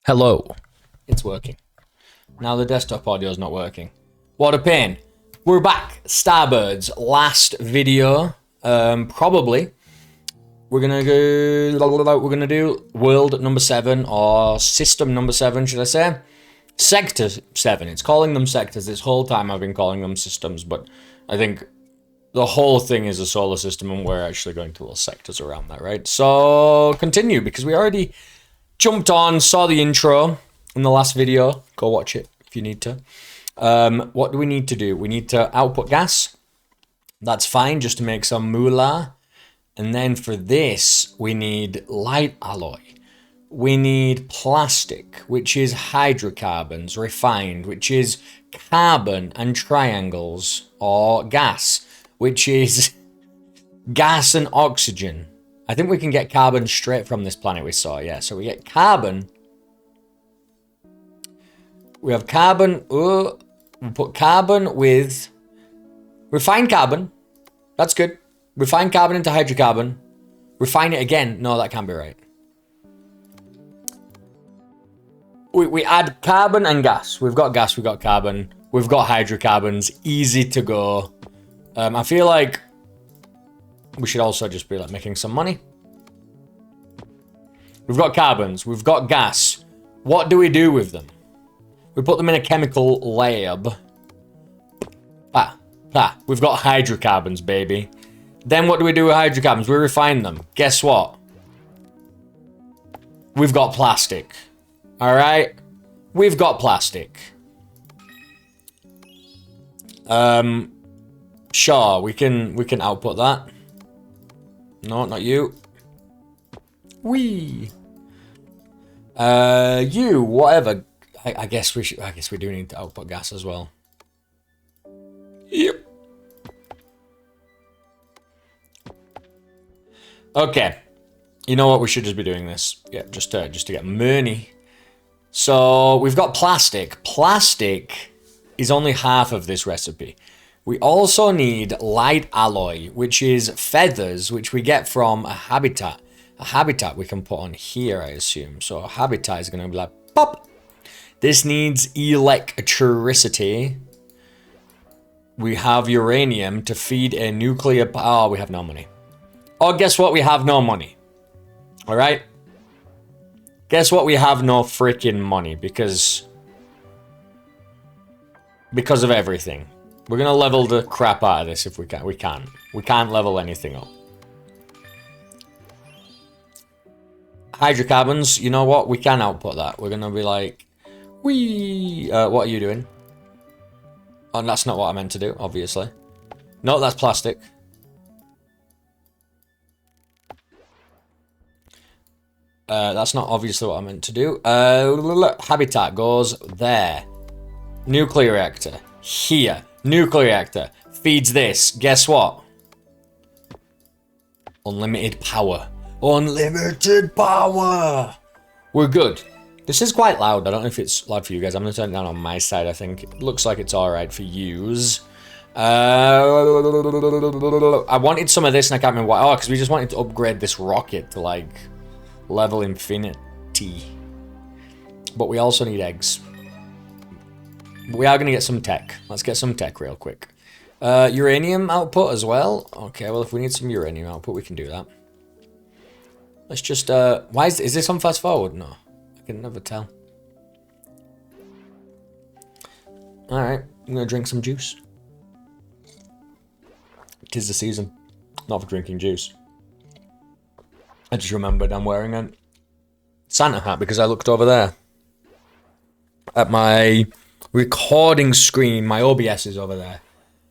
Hello. It's working. Now the desktop audio is not working. What a pain. We're back. Starbirds. Last video. Probably. We're gonna do world number 7 or system number 7, should I say? Sector 7. It's calling them sectors. This whole time I've been calling them systems, but I think the whole thing is a solar system and we're actually going to little sectors around that, right? So continue, because we already jumped on, saw the intro in the last video. Go watch it if you need to. What do we need to do? We need to output gas. That's fine, just to make some moolah. And then for this, we need light alloy. We need plastic, which is hydrocarbons, refined, which is carbon and triangles, or gas, which is gas and oxygen. I think we can get carbon straight from this planet we saw, yeah. So we get carbon. We have carbon. We put carbon with refined carbon. That's good. Refine carbon into hydrocarbon. Refine it again. No, that can't be right. We add carbon and gas. We've got gas, we've got carbon. We've got hydrocarbons. Easy to go. I feel like we should also just be like making some money. We've got carbons. We've got gas. What do we do with them? We put them in a chemical lab. We've got hydrocarbons, baby. Then what do we do with hydrocarbons? We refine them. Guess what? We've got plastic. Alright? We've got plastic. Sure, we can output that. No, not you. You, whatever. I guess we do need to output gas as well. Yep. Okay. You know what? We should just be doing this. Yeah, just to get money. So we've got plastic. Plastic is only half of this recipe. We also need light alloy, which is feathers, which we get from a habitat. A habitat we can put on here, I assume. So a habitat is going to be like, pop. This needs electricity. We have uranium to feed a nuclear... Oh, we have no money. Oh, guess what? We have no money. Alright? Guess what? We have no freaking money because of everything. We're gonna level the crap out of this if we can. We can't. We can't level anything up. Hydrocarbons, you know what? We can output that. We're gonna be like, what are you doing? Oh, that's not what I meant to do, obviously. No, that's plastic. That's not obviously what I meant to do. Habitat goes there. Nuclear reactor. Here. Nuclear reactor. Feeds this. Guess what? Unlimited power. Unlimited power! We're good. This is quite loud. I don't know if it's loud for you guys. I'm going to turn it down on my side, I think. It looks like it's alright for yous. I wanted some of this and I can't remember why. Oh, because we just wanted to upgrade this rocket to, like, level infinity. But we also need eggs. We are going to get some tech. Let's get some tech real quick. Uranium output as well. Okay, well, if we need some uranium output, we can do that. Let's just, why is this on fast forward? No, I can never tell. Alright, I'm going to drink some juice. 'Tis the season. Not for drinking juice. I just remembered I'm wearing a Santa hat because I looked over there at my recording screen. My OBS is over there.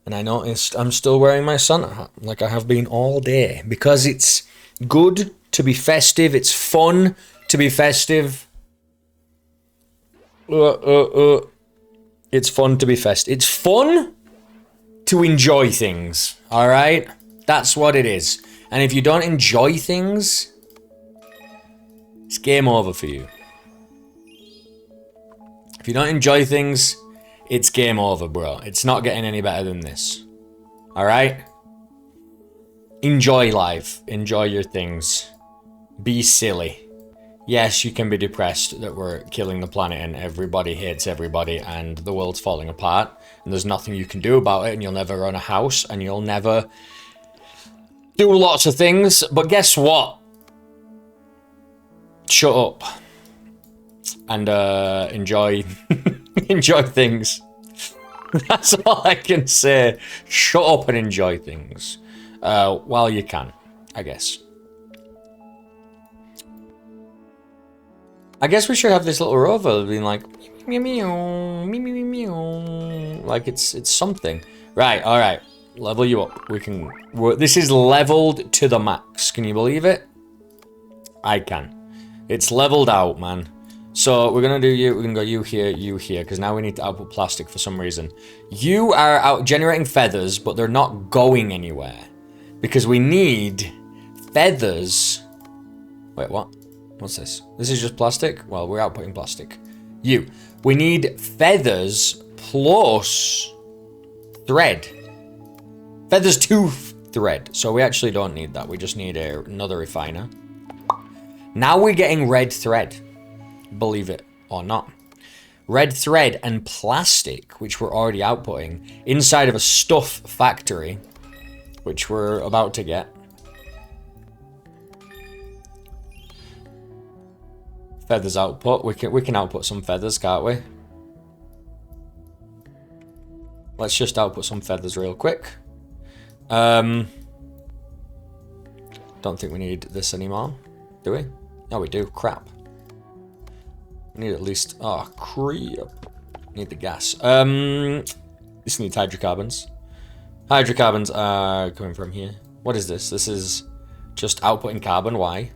And I noticed I'm still wearing my Santa hat like I have been all day. Because it's good to be festive. It's fun to be festive. It's fun to be festive. It's fun to enjoy things. Alright? That's what it is. And if you don't enjoy things, it's game over for you. If you don't enjoy things, it's game over, bro. It's not getting any better than this. Alright? Enjoy life. Enjoy your things. Be silly. Yes, you can be depressed that we're killing the planet and everybody hates everybody and the world's falling apart and there's nothing you can do about it and you'll never own a house and you'll never do lots of things. But guess what? Shut up and enjoy enjoy things. That's all I can say. Shut up and enjoy things while you can, I guess. I guess we should have this little rover being like meow meow meow meow meow, like it's something. Right, all right. Level you up. This is leveled to the max. Can you believe it? I can. It's leveled out, man. So we're gonna do you. We're gonna go you here, because now we need to output plastic for some reason. You are out generating feathers, but they're not going anywhere because we need feathers. Wait, what? What's this? This is just plastic? Well, we're outputting plastic. We need feathers plus thread. Feathers to thread. So we actually don't need that. We just need another refiner. Now we're getting red thread. Believe it or not. Red thread and plastic, which we're already outputting, inside of a stuff factory, which we're about to get. Feathers output. We can output some feathers, can't we? Let's just output some feathers real quick. Don't think we need this anymore, do we? No, we do. Crap. We need at least... Oh, crap. Need the gas. This needs hydrocarbons. Hydrocarbons are coming from here. What is this? This is just outputting carbon. Why?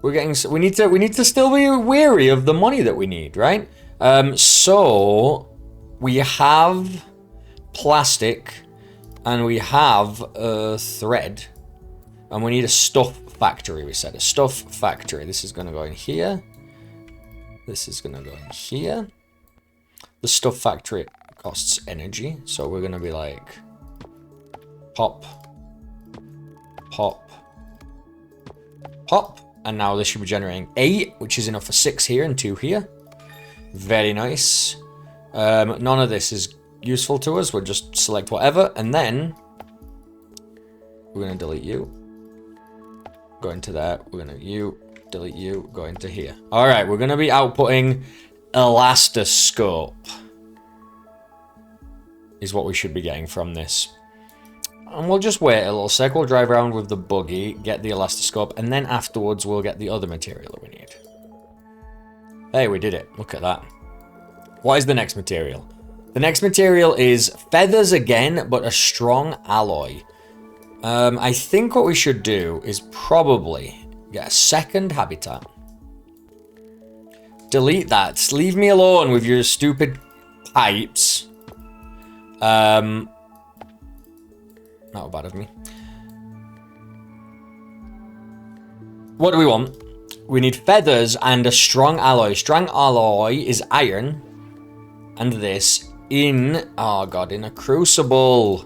We need to still be wary of the money that we need, right? So we have plastic and we have thread and we need a stuff factory. We said a stuff factory. This is going to go in here. This is going to go in here. The stuff factory costs energy, so we're going to be like pop, pop, pop. And now this should be generating 8, which is enough for 6 here and 2 here. Very nice. None of this is useful to us. We'll just select whatever. And then we're going to delete you. Go into there. We're going to delete you. Go into here. All right. We're going to be outputting elastoscope. Is what we should be getting from this. And we'll just wait a little sec. We'll drive around with the buggy, get the elastoscope, and then afterwards we'll get the other material that we need. Hey, we did it. Look at that. What is the next material? The next material is feathers again, but a strong alloy. I think what we should do is probably get a second habitat. Delete that. Leave me alone with your stupid pipes. Not bad of me. What do we want? We need feathers and a strong alloy. Strong alloy is iron. And this in... Oh god, in a crucible.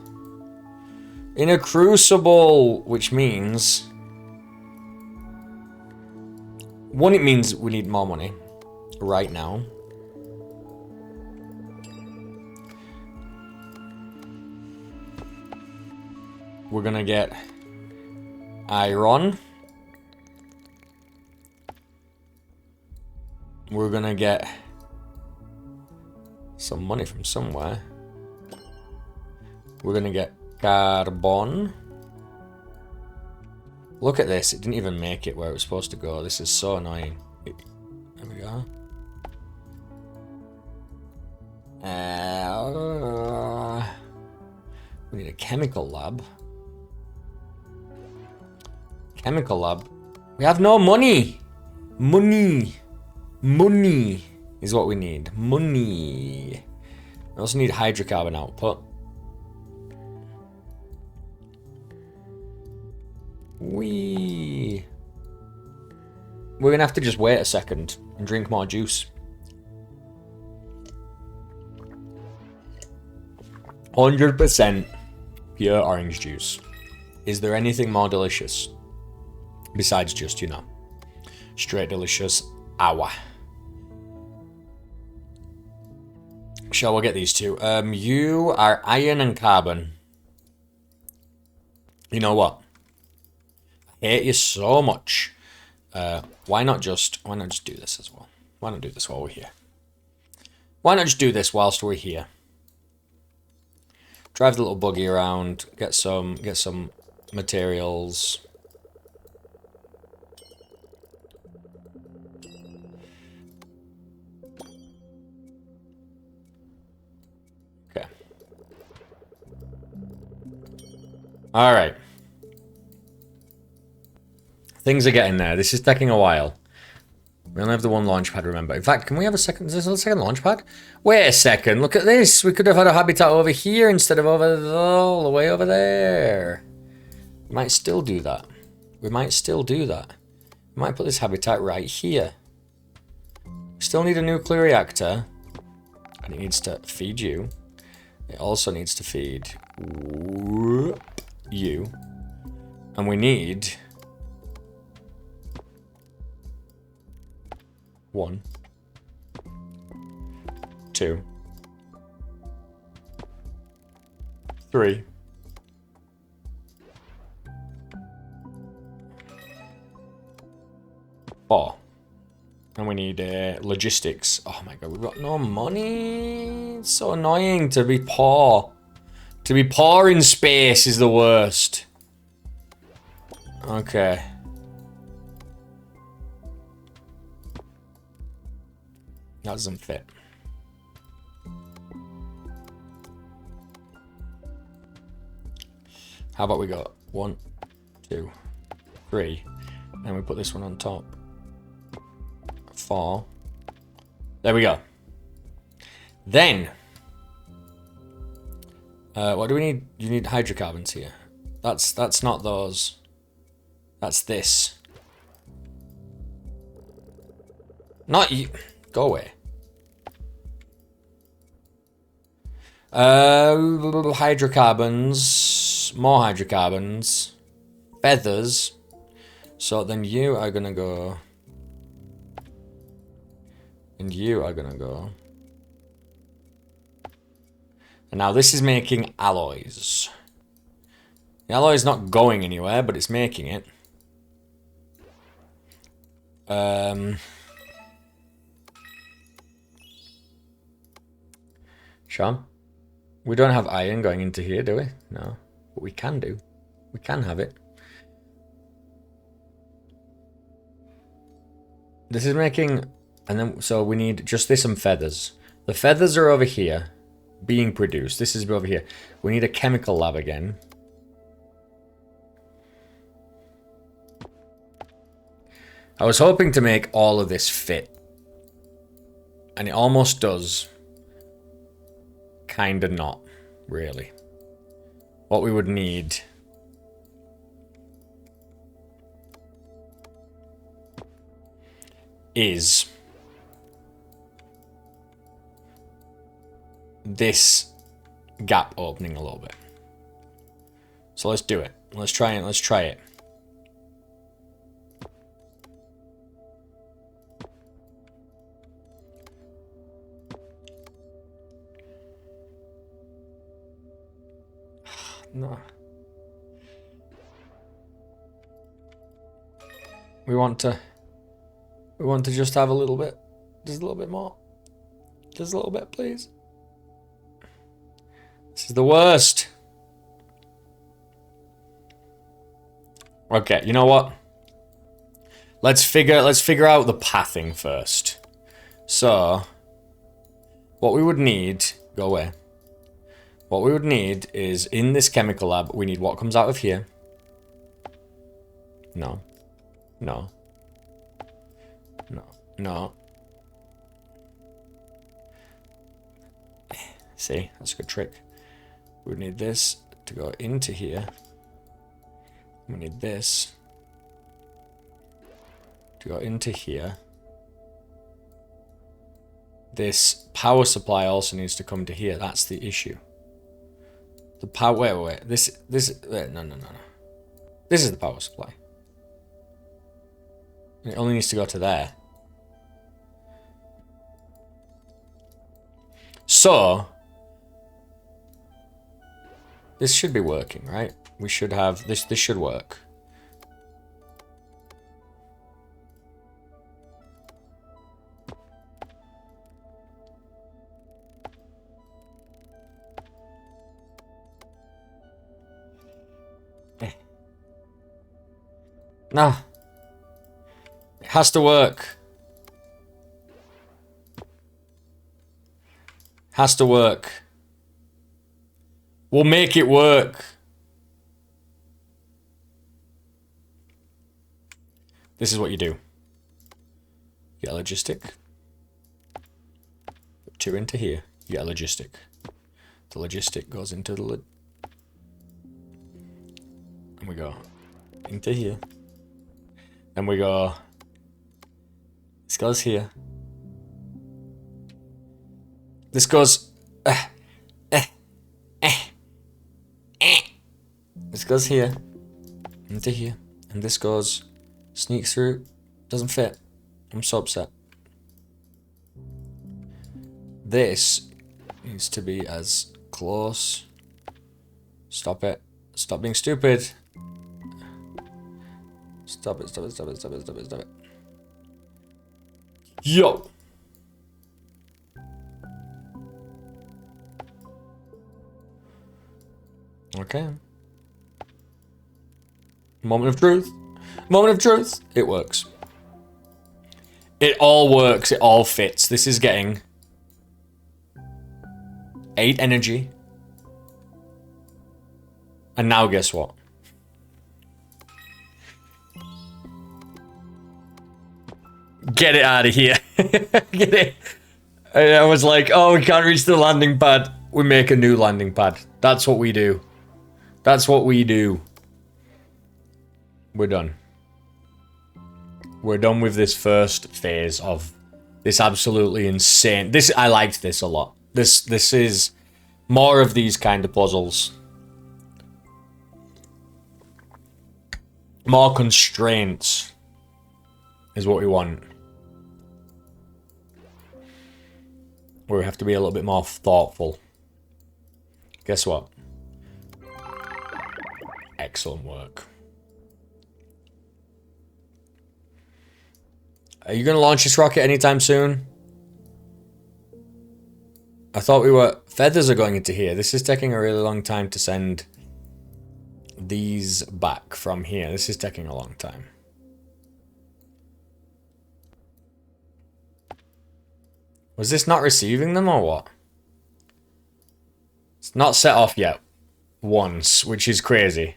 In a crucible, which means... One, it means we need more money. Right now. We're gonna get iron. We're gonna get some money from somewhere. We're gonna get carbon. Look at this, it didn't even make it where it was supposed to go. This is so annoying. There we go. We need a chemical lab. Chemical lab. We have no money. Money. Money is what we need. Money. We also need hydrocarbon output. We're gonna have to just wait a second and drink more juice. 100% pure orange juice. Is there anything more delicious besides just, you know, straight delicious agua? Shall we get these two? You are iron and carbon. You know what? I hate you so much. Why not just do this as well? Why not do this while we're here? Why not just do this whilst we're here? Drive the little buggy around, get some materials. Okay. All right. Things are getting there. This is taking a while. We only have the one launch pad, remember. In fact, can we have a second? Is there a second launch pad? Wait a second. Look at this. We could have had a habitat over here instead of all the way over there. We might still do that. We might still do that. We might put this habitat right here. We still need a nuclear reactor. And it needs to feed you. It also needs to feed you. And we need... 1, 2, 3. 4. And we need logistics. Oh my god, we've got no money. It's so annoying to be poor. To be poor in space is the worst. Okay. That doesn't fit. How about we go 1, 2, 3, and we put this one on top. 4. There we go. Then, what do we need? You need hydrocarbons here. That's not those. That's this. Not you. Go away. Hydrocarbons. More hydrocarbons. Feathers. So then you are gonna go. And you are gonna go. And now this is making alloys. The alloy is not going anywhere, but it's making it. Sean? We don't have iron going into here, do we? No. But we can do. We can have it. This is making... And then, so we need just this and feathers. The feathers are over here, being produced. This is over here. We need a chemical lab again. I was hoping to make all of this fit. And it almost does. Kinda not, really. What we would need... is... this gap opening a little bit. So let's do it. Let's try it. Let's try it. No. We want to just have a little bit. Just a little bit more. Just a little bit, please. This is the worst. Okay, you know what? Let's figure out the pathing first. So, what we would need, go away. What we would need is in this chemical lab, we need what comes out of here. No. No. No. No. See, that's a good trick. We would need this to go into here. We need this to go into here. This power supply also needs to come to here. That's the issue. The power. Wait. Wait, no. This is the power supply. It only needs to go to there. So this should be working, right? We should have this. This should work. No. It has to work. Has to work. We'll make it work. This is what you do. You get a logistic. Put 2 into here. You get a logistic. The logistic goes into the and we go into here. And we go. This goes here. This goes. This goes here. Into here. And this goes. Sneaks through. Doesn't fit. I'm so upset. This needs to be as close. Stop it. Stop being stupid. Stop it. Yo! Okay. Moment of truth. Moment of truth. It works. It all works. It all fits. This is getting 8 energy. And now guess what? Get it out of here. Get it. And I was like, oh, we can't reach the landing pad. We make a new landing pad. That's what we do. That's what we do. We're done. We're done with this first phase of this absolutely insane. I liked this a lot. This is more of these kind of puzzles. More constraints is what we want. Where we have to be a little bit more thoughtful. Guess what? Excellent work. Are you going to launch this rocket anytime soon? I thought we were... Feathers are going into here. This is taking a really long time to send these back from here. This is taking a long time. Was this not receiving them or what? It's not set off yet. Once, which is crazy.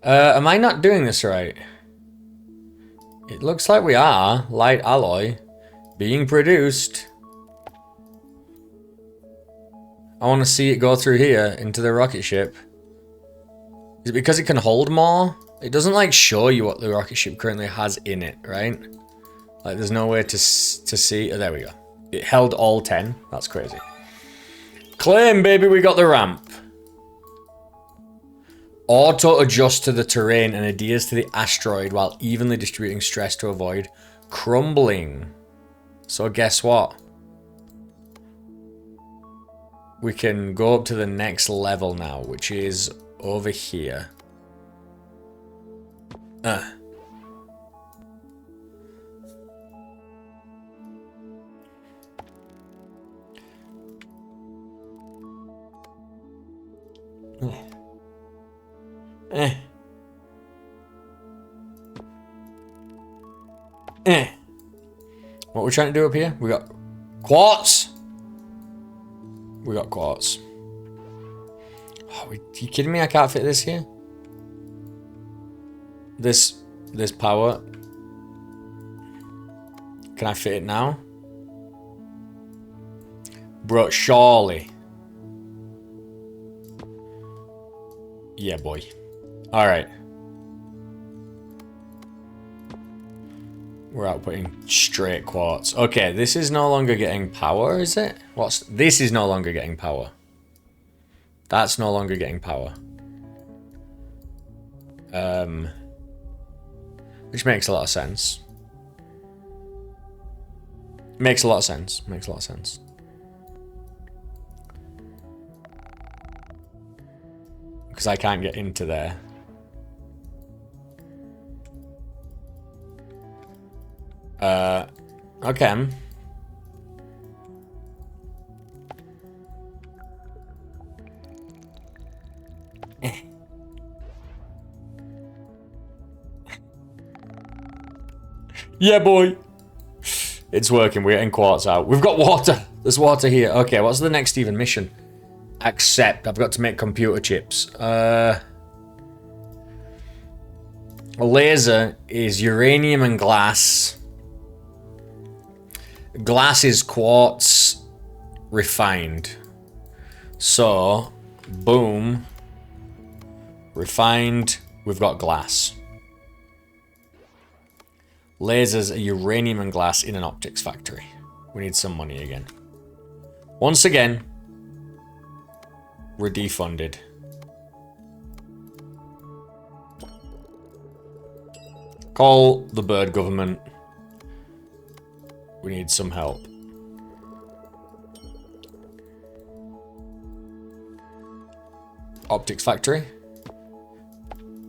Am I not doing this right? It looks like we are. Light alloy being produced. I want to see it go through here into the rocket ship. Is it because it can hold more? It doesn't like show you what the rocket ship currently has in it, right? Like there's no way to see. Oh, there we go. It held all 10. That's crazy. Claim, baby, we got the ramp. Auto adjust to the terrain and adheres to the asteroid while evenly distributing stress to avoid crumbling. So guess what? We can go up to the next level now, which is over here. What we're trying to do up here? We got quartz. We got quartz. Oh, are you kidding me? I can't fit this here. This power. Can I fit it now? Bro, surely. Yeah, boy. Alright. We're outputting straight quartz. Okay, this is no longer getting power, is it? This is no longer getting power. That's no longer getting power. Which makes a lot of sense. Makes a lot of sense. Makes a lot of sense. Because I can't get into there. Okay. Yeah, boy. It's working. We're getting quartz out. We've got water. There's water here. Okay, what's the next even mission? Accept. I've got to make computer chips. A laser is uranium and glass. Glass is quartz refined. So, boom. Refined. We've got glass. Lasers are uranium and glass in an optics factory. We need some money again. Once again, we're defunded. Call the bird government. We need some help. Optics factory.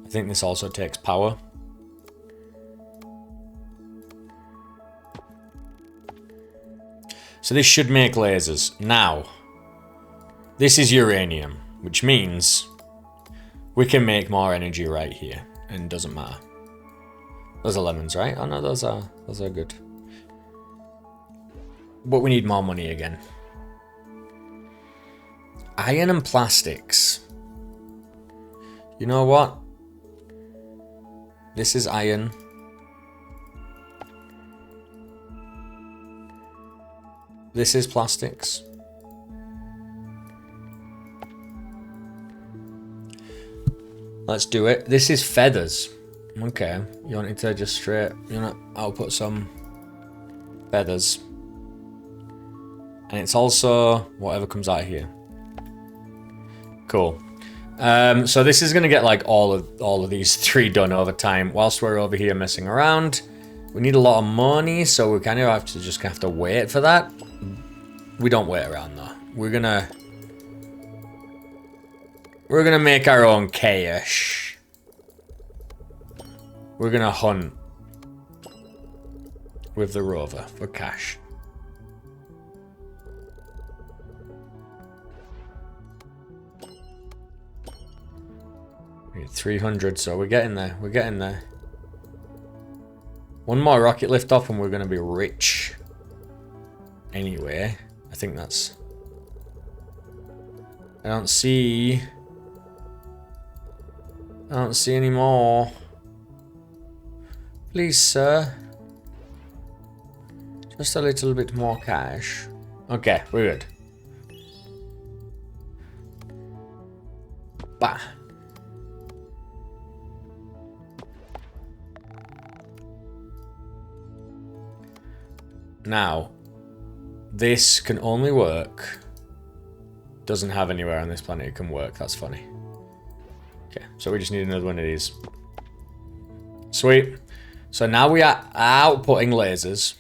I think this also takes power. So this should make lasers. Now, this is uranium, which means we can make more energy right here, and it doesn't matter. Those are lemons, right? Oh no, those are good. But we need more money again. Iron and plastics. You know what? This is iron. This is plastics. Let's do it. This is feathers. Okay. You want it to just straight... You know, I'll put some feathers. And it's also whatever comes out of here. Cool. So this is going to get like all of these three done over time. Whilst we're over here messing around. We need a lot of money, so we kind of have to wait for that. We don't wait around though. We're gonna make our own cash. We're gonna hunt with the rover for cash. We need 300, so we're getting there. We're getting there. One more rocket lift off and we're gonna be rich. Anyway, I think that's... I don't see any more. Please, sir. Just a little bit more cash. Okay, we're good. Bah. Now, this can only work. Doesn't have anywhere on this planet it can work. That's funny. Okay, so we just need another one of these. Sweet. So now we are outputting lasers.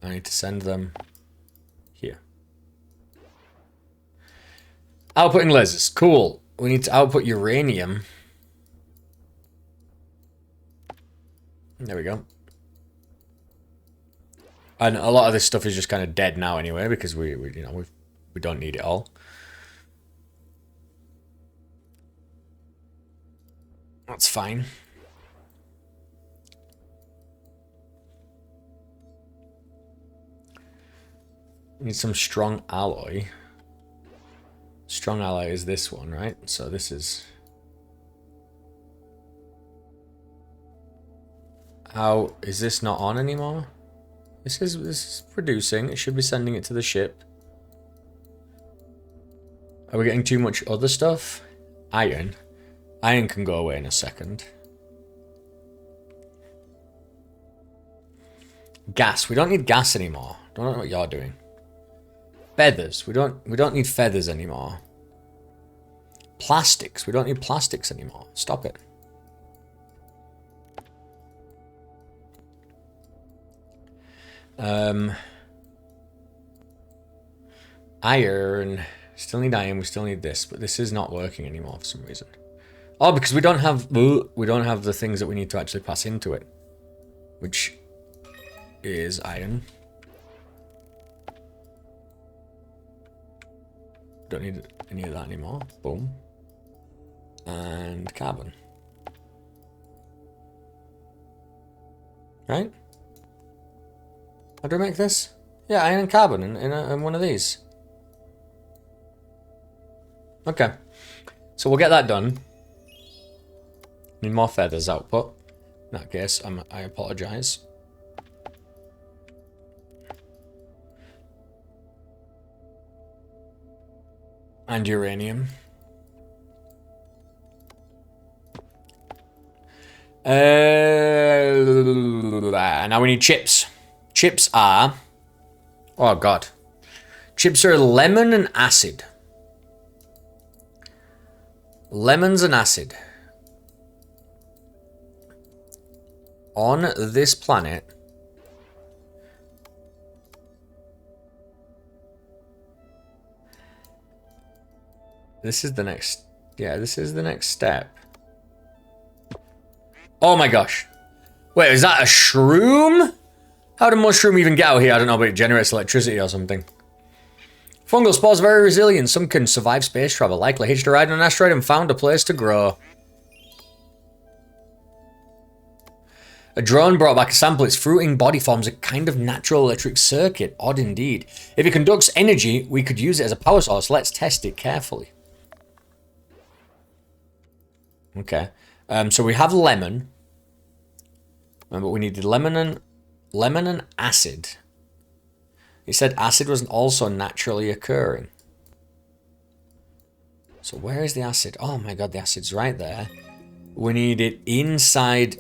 I need to send them here. Outputting lasers. Cool. We need to output uranium. There we go. And a lot of this stuff is just kind of dead now anyway, because we don't need it all. That's fine. We need some strong alloy. Strong alloy is this one, right? So this is... How is this not on anymore? This is producing. It should be sending it to the ship. Are we getting too much other stuff? Iron. Iron can go away in a second. Gas. We don't need gas anymore. Don't know what you're doing. Feathers. We don't need feathers anymore. Plastics. We don't need plastics anymore. Stop it. Iron. Still need iron. We still need this, but this is not working anymore for some reason. Oh, because we don't have the things that we need to actually pass into it, which is iron. Don't need any of that anymore. Boom. And carbon. Right? How do I make this? Yeah, iron and carbon in one of these. Okay. So we'll get that done. Need more feathers output. In that case, I apologize. And uranium. Now we need chips. Chips are... Oh, God. Chips are lemon and acid. Lemons and acid. On this planet... This is the next... Yeah, this is the next step. Oh my gosh. Wait, is that a shroom? How did mushroom even get out here? I don't know, but it generates electricity or something. Fungal spores are very resilient. Some can survive space travel. Likely hitched a ride on an asteroid and found a place to grow. A drone brought back a sample. Its fruiting body forms a kind of natural electric circuit. Odd indeed. If it conducts energy, we could use it as a power source. Let's test it carefully. Okay. So we have lemon. But we needed lemon and acid. He said acid was also naturally occurring. So where is the acid? Oh my god, the acid's right there. We need it inside.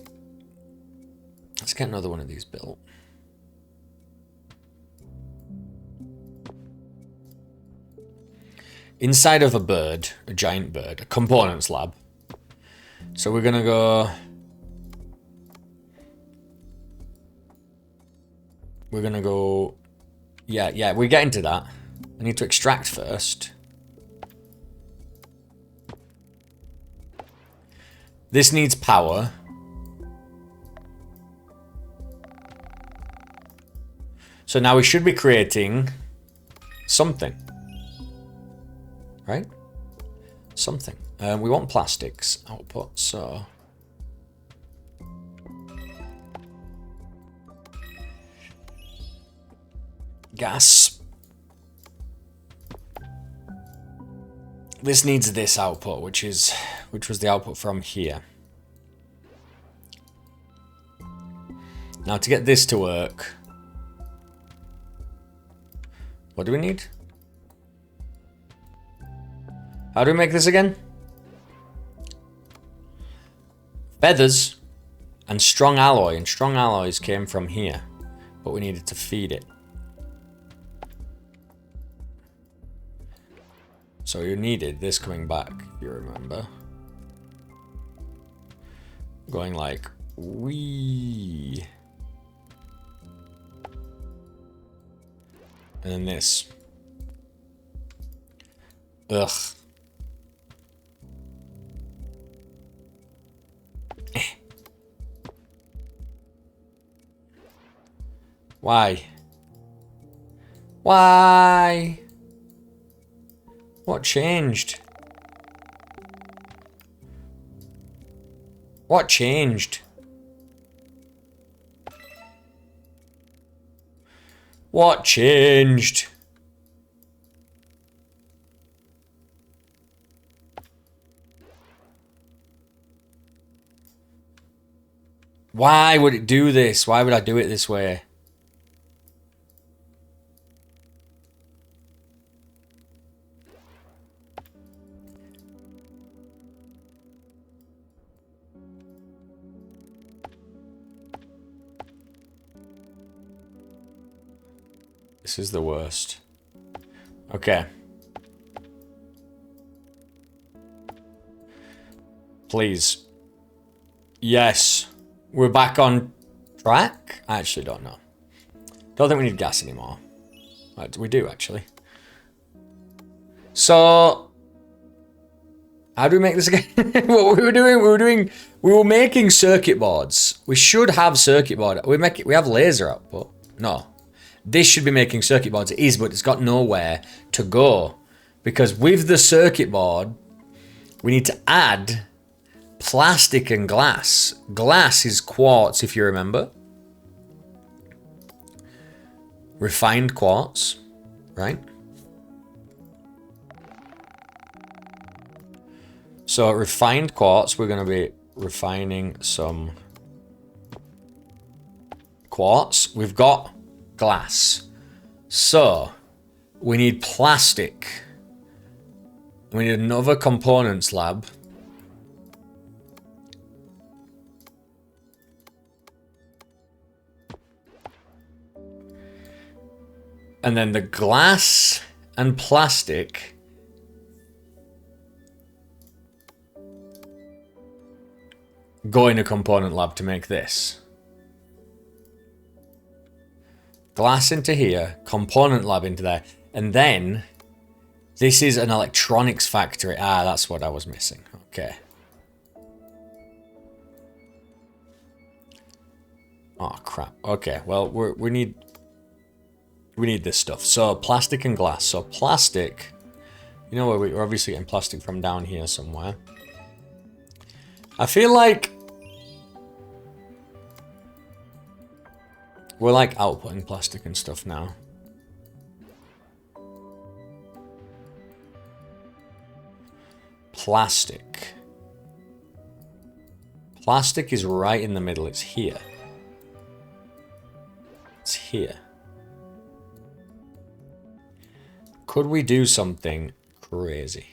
Let's get another one of these built. Inside of a bird, a giant bird, a components lab. So we're gonna go... We're gonna go... Yeah, we're getting to that. I need to extract first. This needs power. So now we should be creating something. Right? Something. We want plastics output, so... Gas. This needs this output, which was the output from here. Now to get this to work, what do we need? How do we make this again? Feathers and strong alloy, and strong alloys came from here, but we needed to feed it. So you needed this coming back, you remember. Going like, wee. And then this. Ugh. Why? Why? What changed? What changed? What changed? Why would it do this? Why would I do it this way? This is the worst. Okay. Please. Yes. We're back on track? I actually don't know. Don't think we need gas anymore. We do, actually. So... how do we make this again? What we were making circuit boards. We should have circuit board. We have laser output. No. This should be making circuit boards. It is, but it's got nowhere to go. Because with the circuit board, we need to add plastic and glass. Glass is quartz, if you remember. Refined quartz, right? So refined quartz, we're going to be refining some quartz. We've got glass. So we need plastic. We need another components lab. And then the glass and plastic go in a component lab to make this. Glass into here, component lab into there, and then this is an electronics factory. Ah, that's what I was missing. Okay. Oh crap. Okay, well we need this stuff. So plastic and glass. So plastic, you know where we're obviously getting plastic from down here somewhere. I feel like we're like outputting plastic and stuff now. Plastic. Plastic is right in the middle. It's here. It's here. Could we do something crazy?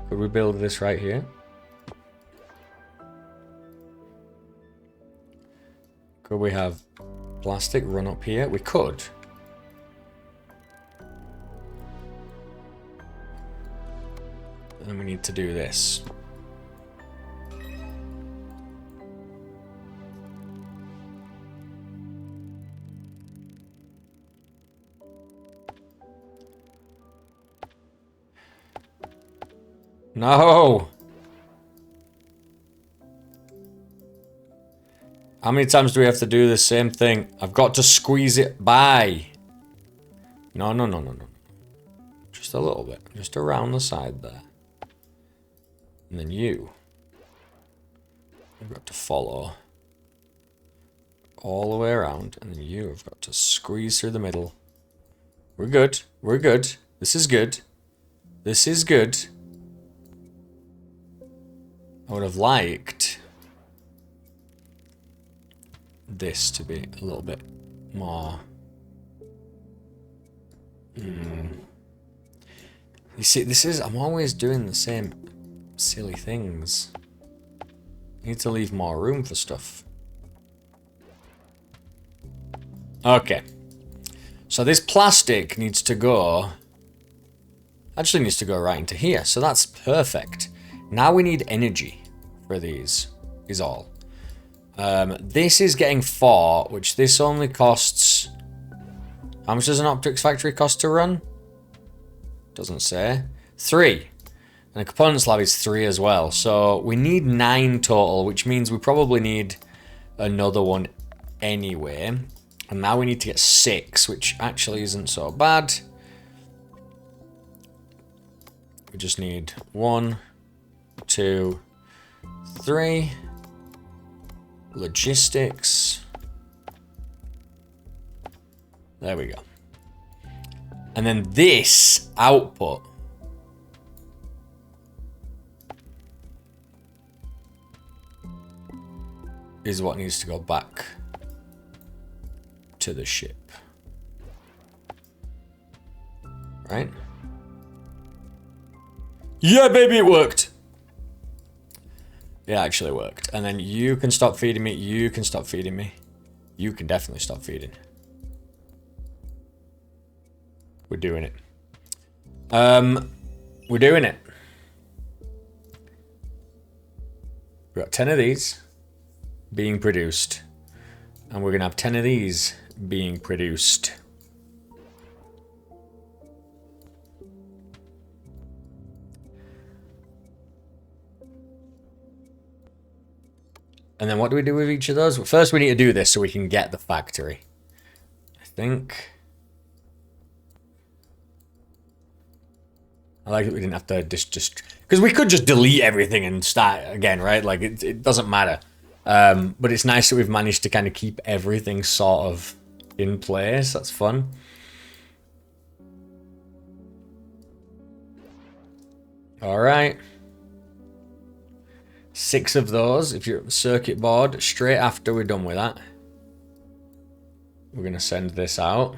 Could we build this right here? Could we have plastic run up here? We could. And we need to do this. No! How many times do we have to do the same thing? I've got to squeeze it by. No, no, no, no, no. Just a little bit. Just around the side there. And then you. I've got to follow. All the way around. And then you have got to squeeze through the middle. We're good. We're good. This is good. This is good. I would have liked this to be a little bit more... You see, this is... I'm always doing the same silly things. I need to leave more room for stuff. Okay. So this plastic needs to go... actually needs to go right into here. So that's perfect. Now we need energy for these, is all. This is getting 4, which this only costs... how much does an optics factory cost to run? Doesn't say. 3. And a components lab is 3 as well. So we need 9 total, which means we probably need another one anyway. And now we need to get 6, which actually isn't so bad. We just need 1, 2, 3. Logistics. There we go. And then this output is what needs to go back to the ship. right? Yeah, baby, it worked. It actually worked. And then you can stop feeding me. You can stop feeding me. You can definitely stop feeding. We're doing it. We're doing it. We've got 10 of these being produced. And we're going to have 10 of these being produced. And then what do we do with each of those? Well, first we need to do this so we can get the factory. I think. I like that we didn't have to just because we could just delete everything and start again, right? Like it doesn't matter. But it's nice that we've managed to kind of keep everything sort of in place. That's fun. All right. 6 of those. If you're at the circuit board, straight after we're done with that, we're going to send this out.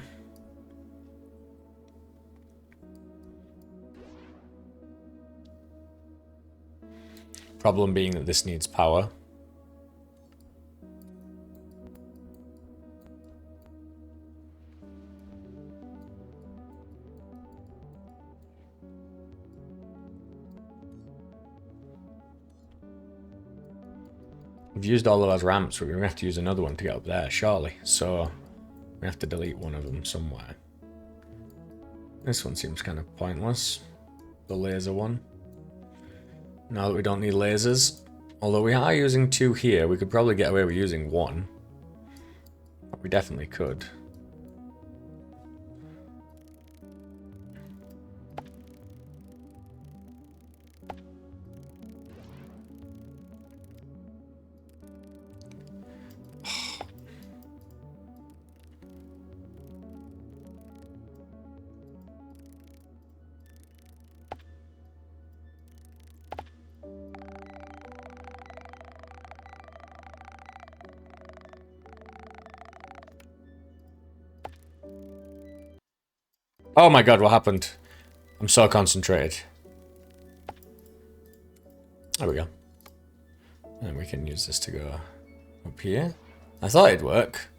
Problem being that this needs power. We've used all of those ramps. We're going to have to use another one to get up there, surely. So we have to delete one of them somewhere. This one seems kind of pointless. The laser one. Now that we don't need lasers. Although we are using 2 here, we could probably get away with using 1. We definitely could. Oh my god, what happened? I'm so concentrated. There we go. And we can use this to go up here. I thought it'd work.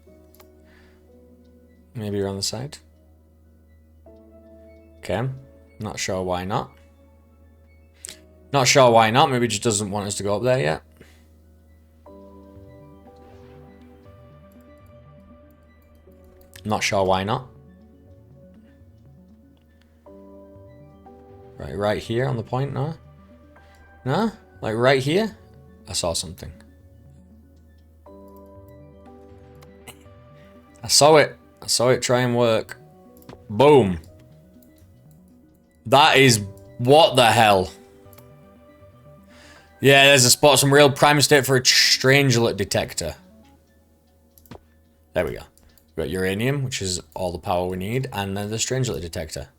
Maybe around the side. Okay. Not sure why not. Not sure why not. Maybe it just doesn't want us to go up there yet. Not sure why not. Right here on the point, no? No? Like right here? I saw something. I saw it. I saw it try and work. Boom. That is... What the hell? Yeah, there's a spot. Some real prime state for a strangelet detector. There we go. We've got uranium, which is all the power we need. And then the strangelet detector.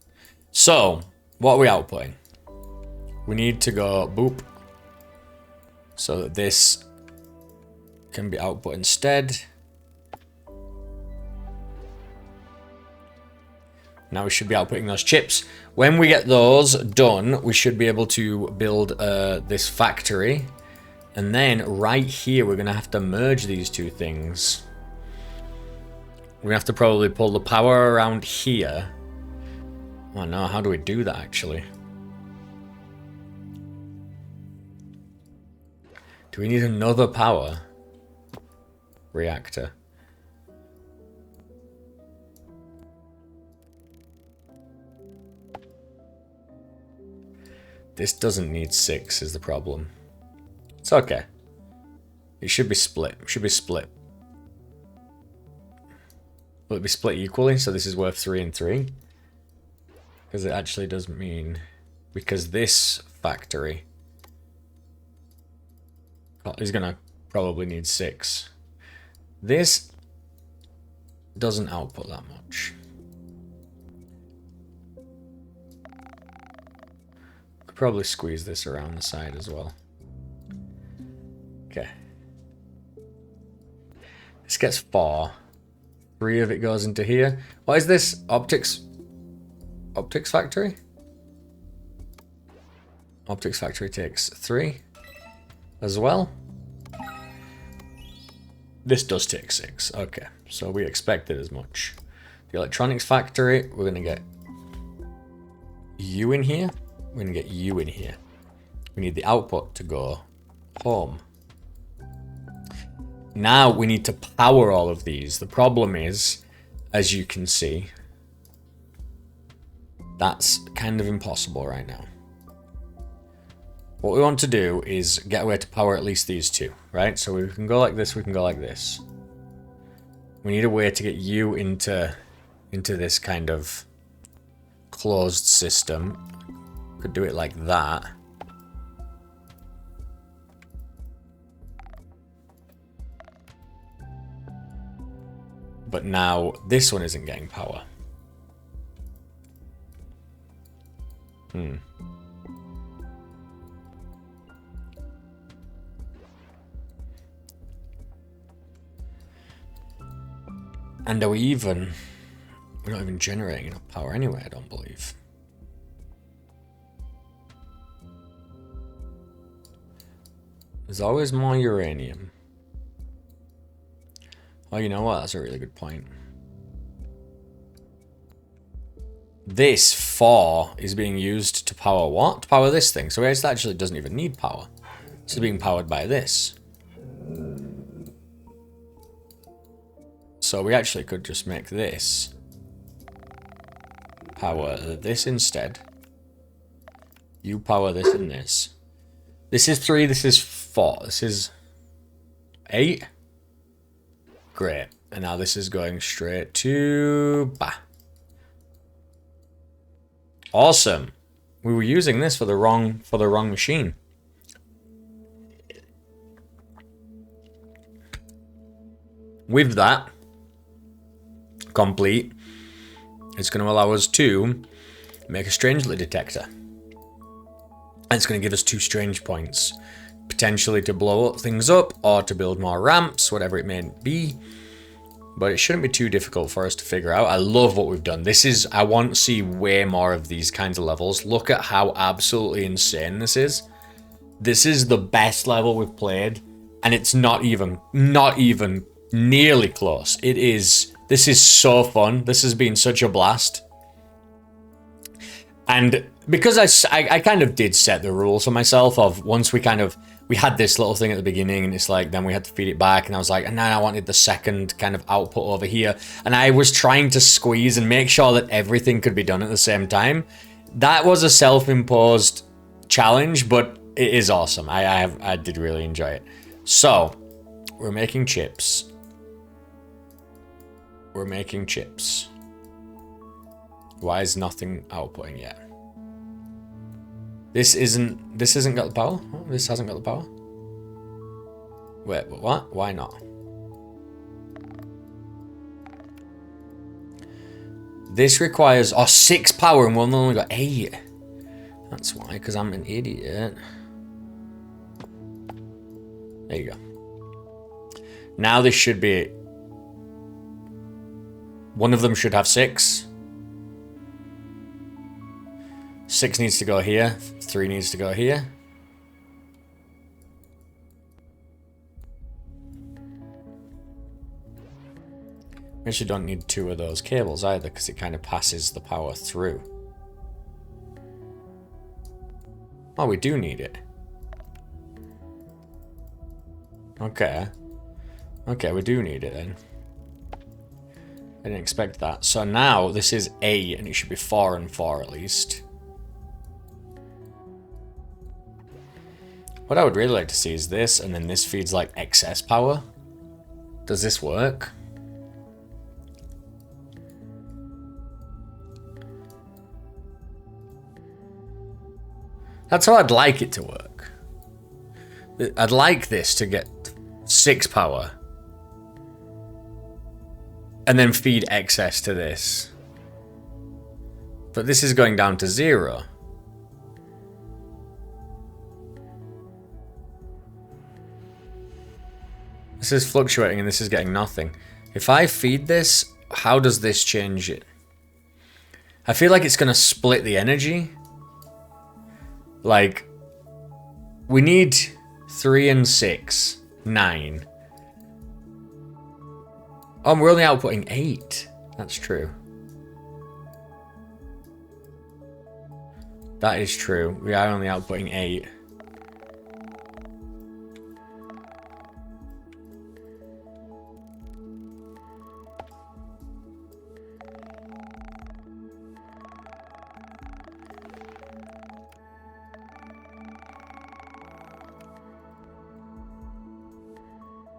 So... What are we outputting? We need to go boop so that this can be output instead. Now we should be outputting those chips. When we get those done, we should be able to build this factory. And then right here, we're going to have to merge these two things. We're going to have to probably pull the power around here. Oh no, how do we do that actually? Do we need another power reactor? This doesn't need 6 is the problem. It's okay. It should be split. It should be split. Will it be split equally? So this is worth 3 and 3? Because it actually does mean... Because this factory is going to probably need 6. This doesn't output that much. Could probably squeeze this around the side as well. Okay. This gets 4. 3 of it goes into here. Why is this optics? Optics Factory. Optics Factory takes 3 as well. This does take 6. Okay, so we expected as much. The Electronics Factory, we're going to get you in here. We're going to get you in here. We need the output to go home. Now we need to power all of these. The problem is, as you can see, that's kind of impossible right now. What we want to do is get a way to power at least these two, right? So we can go like this, we can go like this. We need a way to get you into this kind of closed system. Could do it like that. But now this one isn't getting power. And are we even... We're not even generating enough power anyway, I don't believe. There's always more uranium. Oh, you know what? That's a really good point. This 4 is being used to power what? To power this thing. So it actually doesn't even need power. It's being powered by this. So we actually could just make this power this instead. You power this and this. This is 3, this is 4, this is 8. Great. And now this is going straight to... Bah. Awesome. We were using this for the wrong machine. With that complete, it's going to allow us to make a strangely detector. And it's going to give us 2 strange points. Potentially to blow things up or to build more ramps, whatever it may be. But it shouldn't be too difficult for us to figure out. I love what we've done. This is, I want to see way more of these kinds of levels. Look at how absolutely insane this is. This is the best level we've played. And it's not even nearly close. It is, this is so fun. This has been such a blast. And because I kind of did set the rules for myself of once we had this little thing at the beginning and it's like, then we had to feed it back and I was like, and then I wanted the second kind of output over here. And I was trying to squeeze and make sure that everything could be done at the same time. That was a self-imposed challenge, but it is awesome. I did really enjoy it. So, we're making chips. We're making chips. Why is nothing outputting yet? This isn't got the power? Oh, this hasn't got the power? Wait, what? Why not? This requires 6 power and we've only got 8. That's why, because I'm an idiot. There you go. Now this should be... One of them should have 6. 6 needs to go here. 3 needs to go here. We actually don't need 2 of those cables either because it kind of passes the power through. Oh, we do need it. Okay. Okay, we do need it then. I didn't expect that. So now this is 8 and it should be 4 and 4 at least. What I would really like to see is this, and then this feeds like excess power. Does this work? That's how I'd like it to work. I'd like this to get 6 power. And then feed excess to this. But this is going down to 0. This is fluctuating and this is getting nothing. If I feed this, how does this change it? I feel like it's going to split the energy. Like, we need 3 and 6. 9. Oh, we're only outputting 8. That's true. That is true. We are only outputting 8.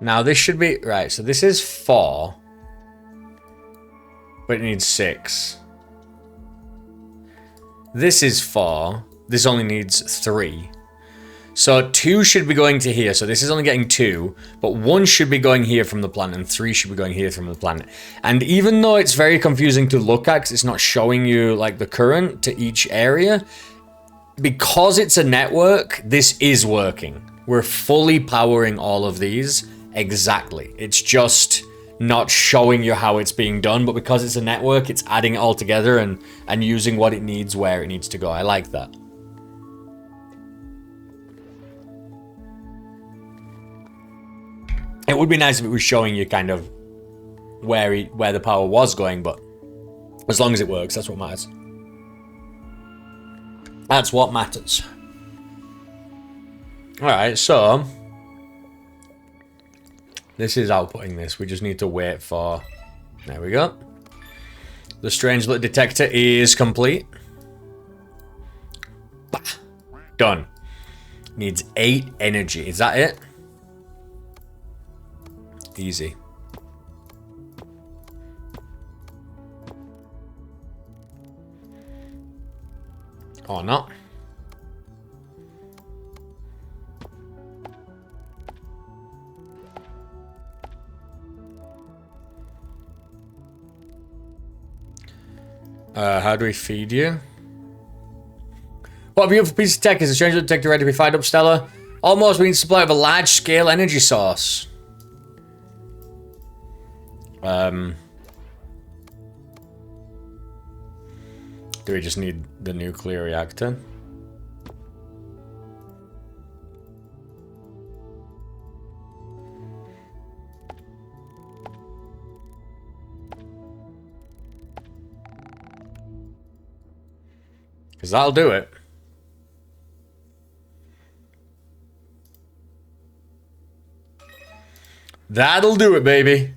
Now this should be right, so this is 4. But it needs 6. This is 4. This only needs 3. So 2 should be going to here. So this is only getting 2. But 1 should be going here from the planet. And 3 should be going here from the planet. And even though it's very confusing to look at, because it's not showing you like the current to each area, because it's a network, this is working. We're fully powering all of these exactly. It's just not showing you how it's being done, but because it's a network, it's adding it all together and using what it needs where it needs to go. I like that. It would be nice if it was showing you kind of where the power was going, but as long as it works, that's what matters. That's what matters. Alright, so this is outputting this. We just need to wait for... There we go. The Strangelet detector is complete. Bah. Done. Needs 8 energy. Is that it? Easy. Or not. How do we feed you? What a beautiful piece of tech. Is the Strangelet detector ready to be fired up, Stella? Almost. We need supply of a large-scale energy source. Do we just need the nuclear reactor? Because that'll do it. That'll do it, baby.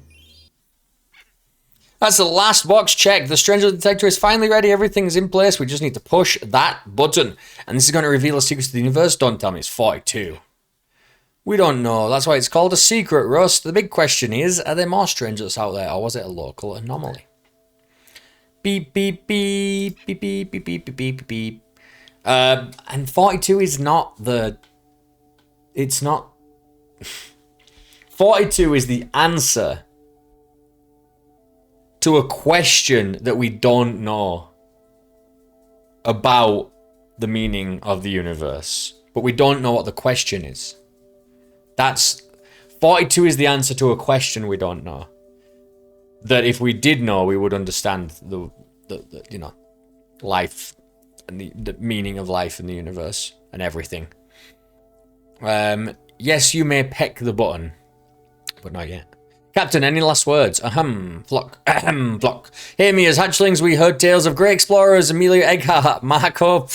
That's the last box checked. The Strangelet detector is finally ready. Everything's in place. We just need to push that button. And this is going to reveal the secrets of the universe. Don't tell me it's 42. We don't know. That's why it's called a secret, Rust. The big question is, are there more Strangelets out there, or was it a local anomaly? Beep, beep, beep, beep, beep, beep, beep, beep, beep, beep. And 42 is not the... It's not... 42 is the answer to a question that we don't know about the meaning of the universe. But we don't know what the question is. That's... 42 is the answer to a question we don't know. That if we did know, we would understand the you know, life and the meaning of life in the universe and everything. Yes, you may peck the button, but not yet. Captain, any last words? Flock. Flock. Hear me, as hatchlings, we heard tales of great explorers, Amelia Earhart, Marco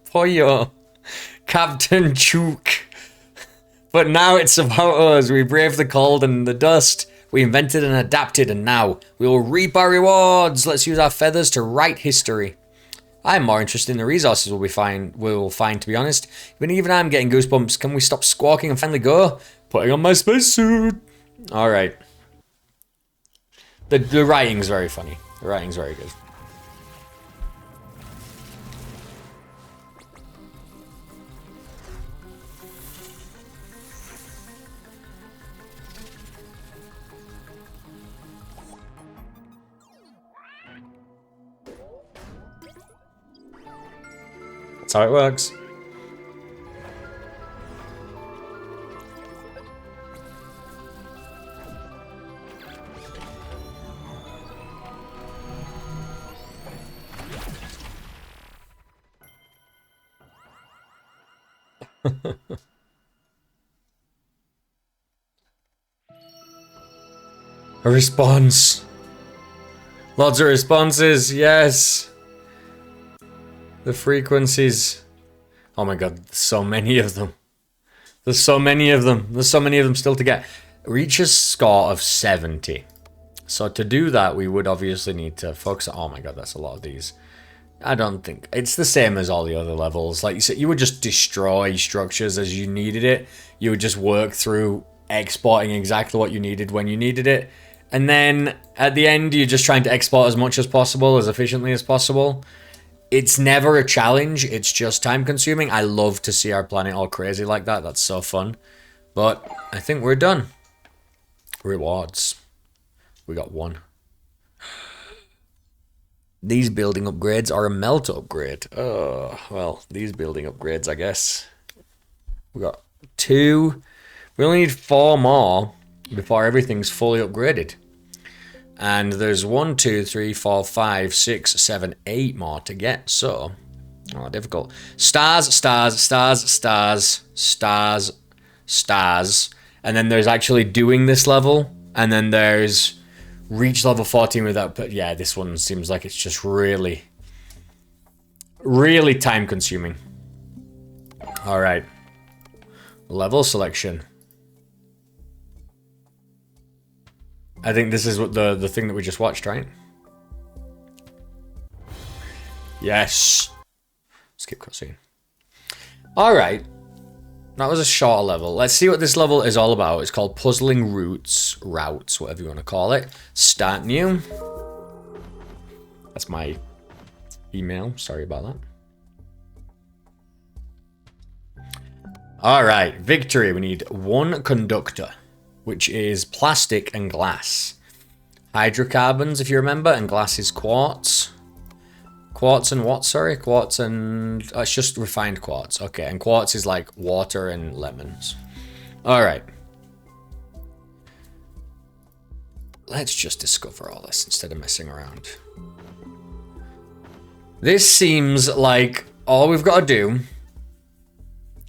Pollo, Captain Chook. But now it's about us. We braved the cold and the dust. We invented and adapted, and now we will reap our rewards. Let's use our feathers to write history. I'm more interested in the resources we'll find, to be honest. But even I'm getting goosebumps. Can we stop squawking and finally go? Putting on my spacesuit. All right. The writing's very funny. The writing's very good. That's how it works. A response. Lots of responses, yes. The frequencies. Oh my god, there's so many of them. There's so many of them. There's so many of them still to get. Reach a score of 70. So to do that, we would obviously need to focus on... Oh my god, that's a lot of these. I don't think... It's the same as all the other levels. Like you said, you would just destroy structures as you needed it. You would just work through exporting exactly what you needed when you needed it. And then at the end, you're just trying to export as much as possible, as efficiently as possible. It's never a challenge. It's just time consuming. I love to see our planet all crazy like that. That's so fun. But I think we're done. Rewards. We got one. These building upgrades are a melt upgrade. Oh, well, these building upgrades, I guess. We got 2. We only need 4 more before everything's fully upgraded. And there's 1, 2, 3, 4, 5, 6, 7, 8 more to get. So, difficult. Stars, stars, stars, stars, stars, stars. And then there's actually doing this level. And then there's reach level 14 without... But yeah, this one seems like it's just really, really time consuming. All right. Level selection. I think this is what the thing that we just watched, right? Yes. Skip cutscene. All right. That was a shorter level. Let's see what this level is all about. It's called Puzzling Routes, whatever you want to call it. Start new. That's my email. Sorry about that. All right. Victory. We need 1 conductor, which is plastic and glass. Hydrocarbons, if you remember, and glass is quartz. Quartz and what, sorry? Quartz and... it's just refined quartz. Okay, and quartz is like water and lemons. Alright. Let's just discover all this instead of messing around. This seems like all we've got to do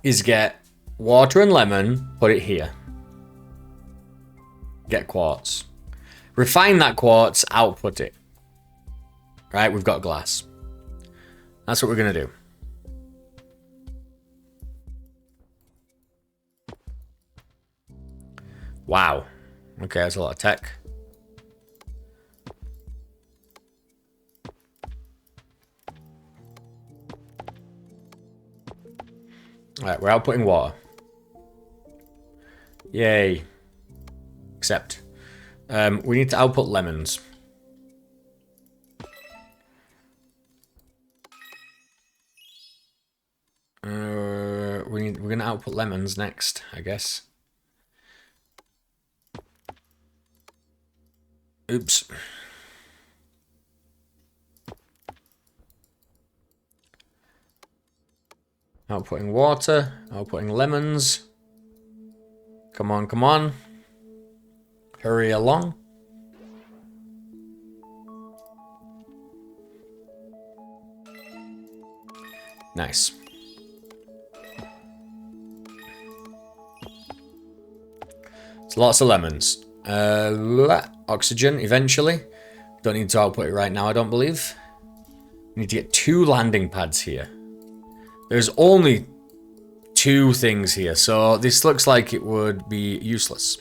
is get water and lemon, put it here. Get quartz. Refine that quartz, output it. Right, we've got glass. That's what we're going to do. Wow. Okay, that's a lot of tech. Alright, we're outputting water. Yay. Accept. We need to output lemons. We're gonna output lemons next, I guess. Oops. Outputting water, outputting lemons. Come on, come on. Hurry along. Nice. It's lots of lemons. Oxygen, eventually. Don't need to output it right now, I don't believe. We need to get 2 landing pads here. There's only 2 things here, so this looks like it would be useless.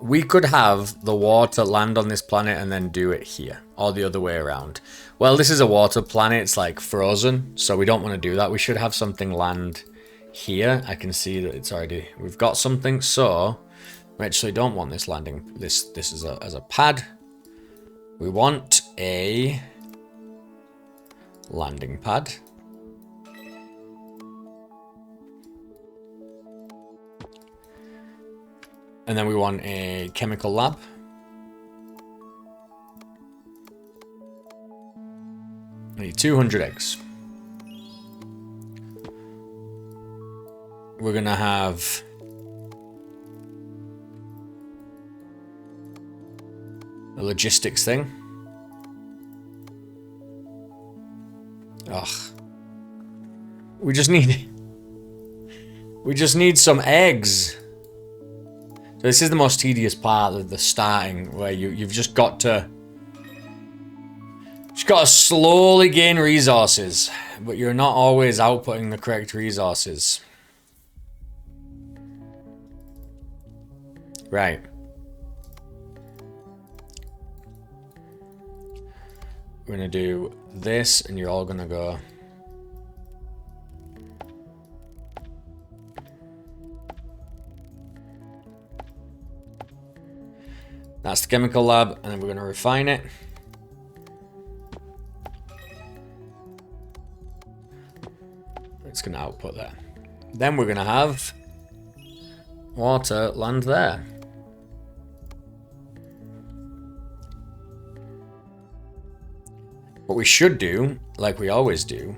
We could have the water land on this planet and then do it here, or the other way around. Well, this is a water planet, it's like frozen, so we don't want to do that. We should have something land here. I can see that it's already... We've got something, so we actually don't want this landing... This is as a pad. We want a landing pad. And then we want a chemical lab. I need 200 eggs. We're gonna have a logistics thing. Ugh. We just need some eggs. So this is the most tedious part of the starting, where you've just got to slowly gain resources, but you're not always outputting the correct resources. Right. We're gonna do this, and you're all gonna go. That's the chemical lab, and then we're gonna refine it. It's gonna output there. Then we're gonna have water land there. What we should do, like we always do,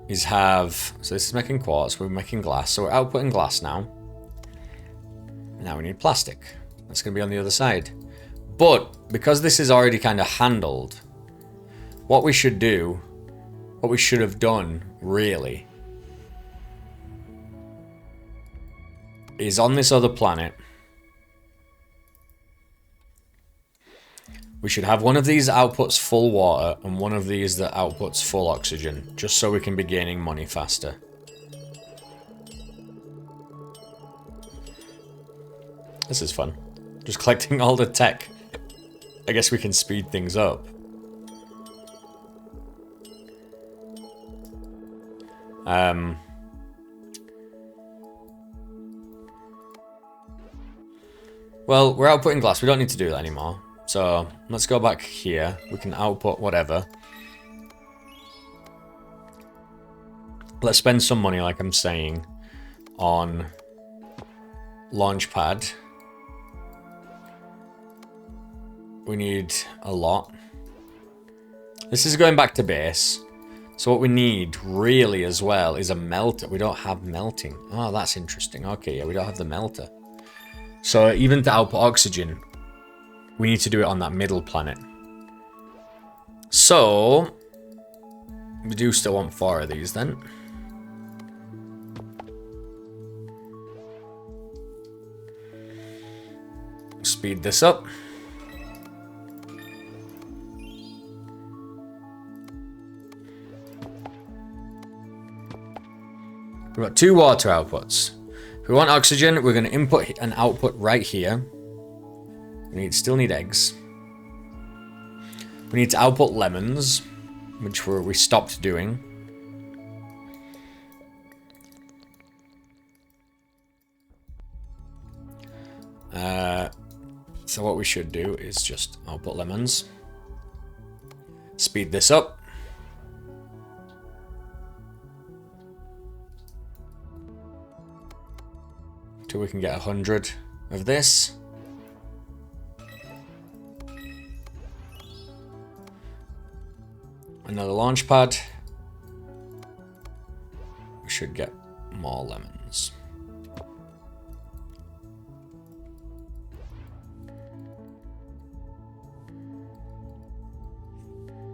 is have... So this is making quartz, we're making glass. So we're outputting glass now. Now we need plastic. That's going to be on the other side. But because this is already kind of handled, what we should do, what we should have done, really, is on this other planet, we should have one of these outputs full water and one of these that outputs full oxygen, just so we can be gaining money faster. This is fun. Just collecting all the tech. I guess we can speed things up. Well, we're outputting glass. We don't need to do that anymore. So let's go back here. We can output whatever. Let's spend some money, like I'm saying, on Launchpad. We need a lot. This is going back to base. So what we need really as well is a melter. We don't have melting. Oh, that's interesting. Okay, yeah, we don't have the melter. So even to output oxygen, we need to do it on that middle planet. So we do still want 4 of these then. Speed this up. We've got 2 water outputs. If we want oxygen, we're going to input and output right here. We still need eggs. We need to output lemons, which we stopped doing. So what we should do is just output lemons. Speed this up. Till we can get 100 of this. Another launch pad. We should get more lemons.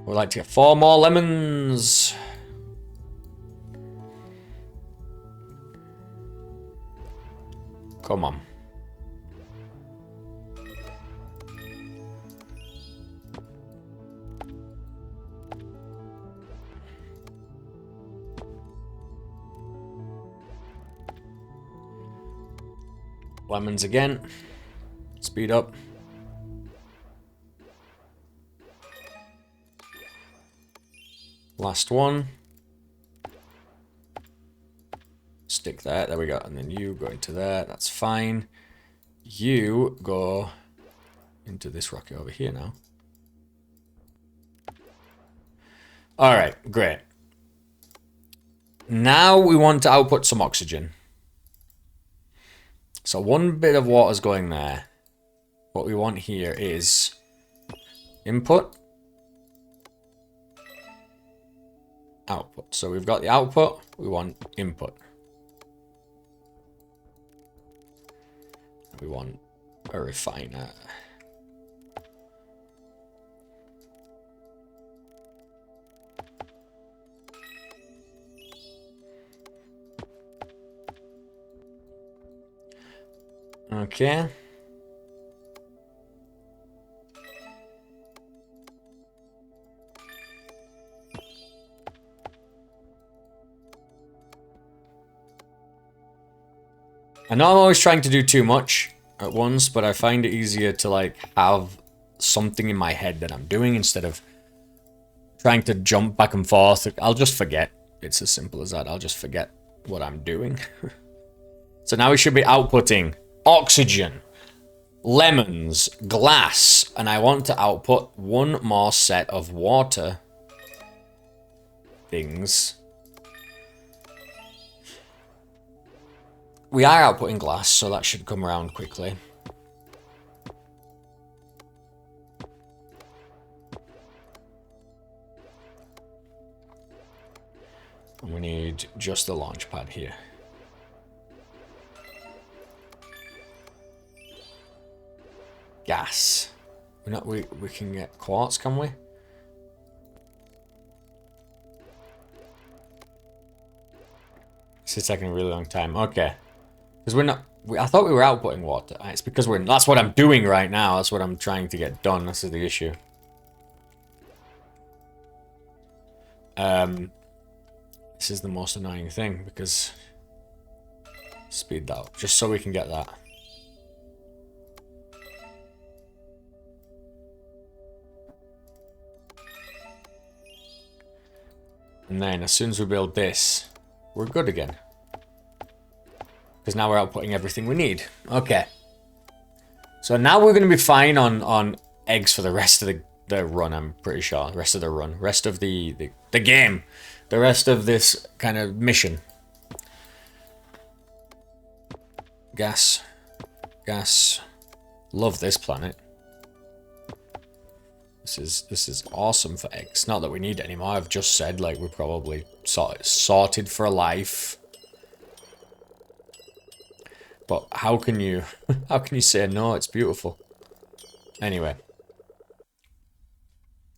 We'd like to get 4 more lemons. Come on. Lemons again. Speed up. Last one. Stick that. There we go. And then you go into there. That's fine. You go into this rocket over here now. Alright, great. Now we want to output some oxygen. So 1 bit of water's going there. What we want here is input, output. So we've got the output, we want input. We want a refiner. Okay. I know I'm always trying to do too much at once, but I find it easier to like have something in my head that I'm doing instead of trying to jump back and forth. I'll just forget. It's as simple as that. I'll just forget what I'm doing. So now we should be outputting oxygen, lemons, glass, and I want to output one more set of water things. We are outputting glass, so that should come around quickly. And we need just the launch pad here. Gas. We can get quartz, can we? This is taking a really long time. Okay. Because we're not... I thought we were outputting water. It's because we're... That's what I'm doing right now. That's what I'm trying to get done. This is the issue. This is the most annoying thing because... Speed that up. Just so we can get that. And then as soon as we build this, we're good again. Because now we're outputting everything we need. Okay. So now we're going to be fine on eggs for the rest of the run, I'm pretty sure. The rest of the run. Rest of the game. The rest of this kind of mission. Gas. Gas. Love this planet. This is awesome for eggs. Not that we need it anymore. I've just said like we're probably sorted for life. But how can you say no? It's beautiful. Anyway.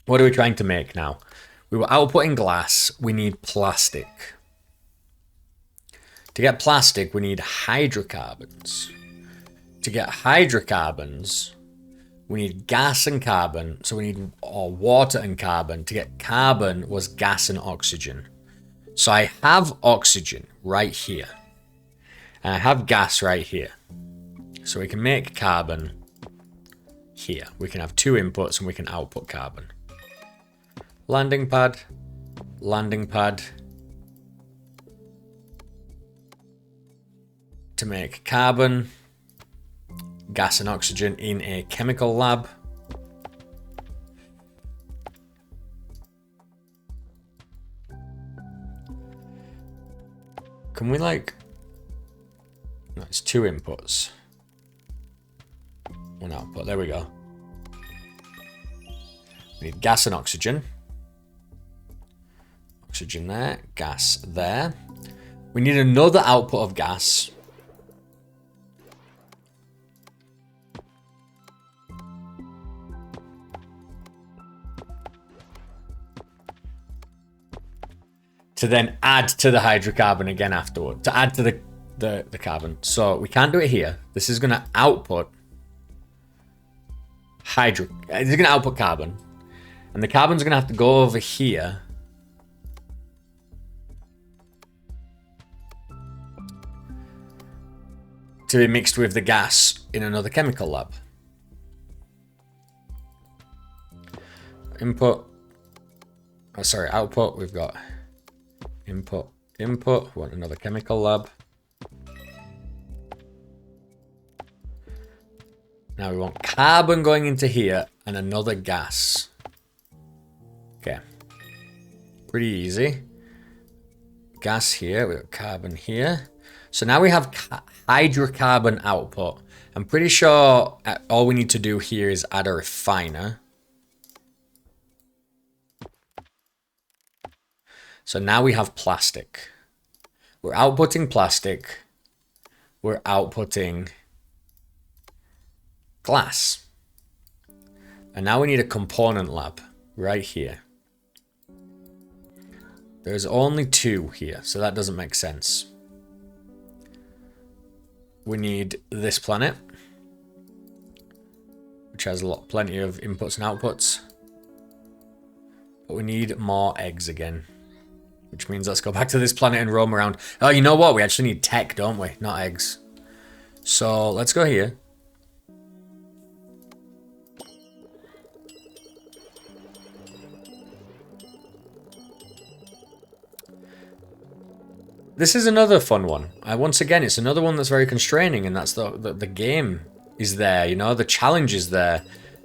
What are we trying to make now? We were outputting glass. We need plastic. To get plastic, we need hydrocarbons. To get hydrocarbons, we need gas and carbon. So we need water and carbon. To get carbon was gas and oxygen. So I have oxygen right here. And I have gas right here. So we can make carbon here. We can have two inputs and we can output carbon. Landing pad. Landing pad. To make carbon, gas and oxygen in a chemical lab. Can we like... No, it's two inputs. One output. There we go. We need gas and oxygen. Oxygen there. Gas there. We need another output of gas. To then add to the hydrocarbon again afterward. To add to the carbon. So we can't do it here. This is going to output it's going to output carbon. And the carbon's going to have to go over here. To be mixed with the gas in another chemical lab. Input. Oh, sorry, output. We've got input, input. We want another chemical lab. Now we want carbon going into here and another gas. Okay. Pretty easy. Gas here. We got carbon here. So now we have hydrocarbon output. I'm pretty sure all we need to do here is add a refiner. So now we have plastic. We're outputting plastic. We're outputting glass. And now we need a component lab right here. There's only two here, so that doesn't make sense. We need this planet. which has plenty of inputs and outputs. But we need more eggs again. Which means let's go back to this planet and roam around. Oh, you know what? We actually need tech, don't we? Not eggs. So, let's go here. This is another fun one. Once again, it's another one that's very constraining, and that's the game is there, you know? The challenge is there.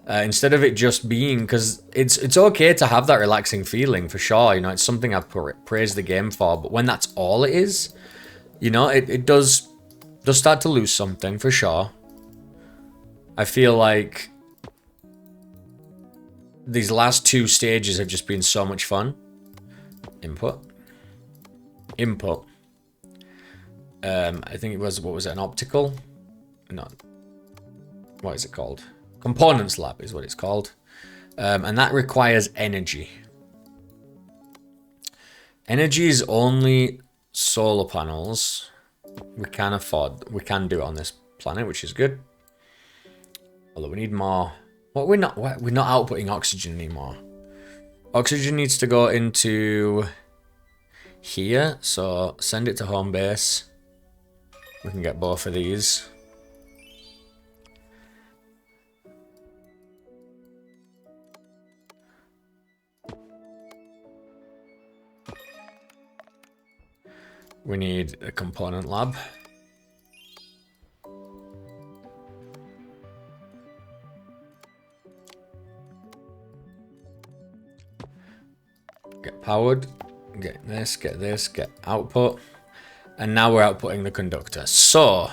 Instead of it just being, because it's okay to have that relaxing feeling, for sure, you know, it's something I praise the game for, but when that's all it is, you know, it does start to lose something, for sure. I feel like these last two stages have just been so much fun. Input. I think it was, what was it, an optical? No. What is it called? Components lab is what it's called. And that requires energy. Energy is only solar panels. We can afford, we can do it on this planet, which is good. Although we need more. What we're not outputting oxygen anymore. Oxygen needs to go into here, so send it to home base. We can get both of these. We need a component lab. Get powered. Get this, get output. And now we're outputting the conductor. So,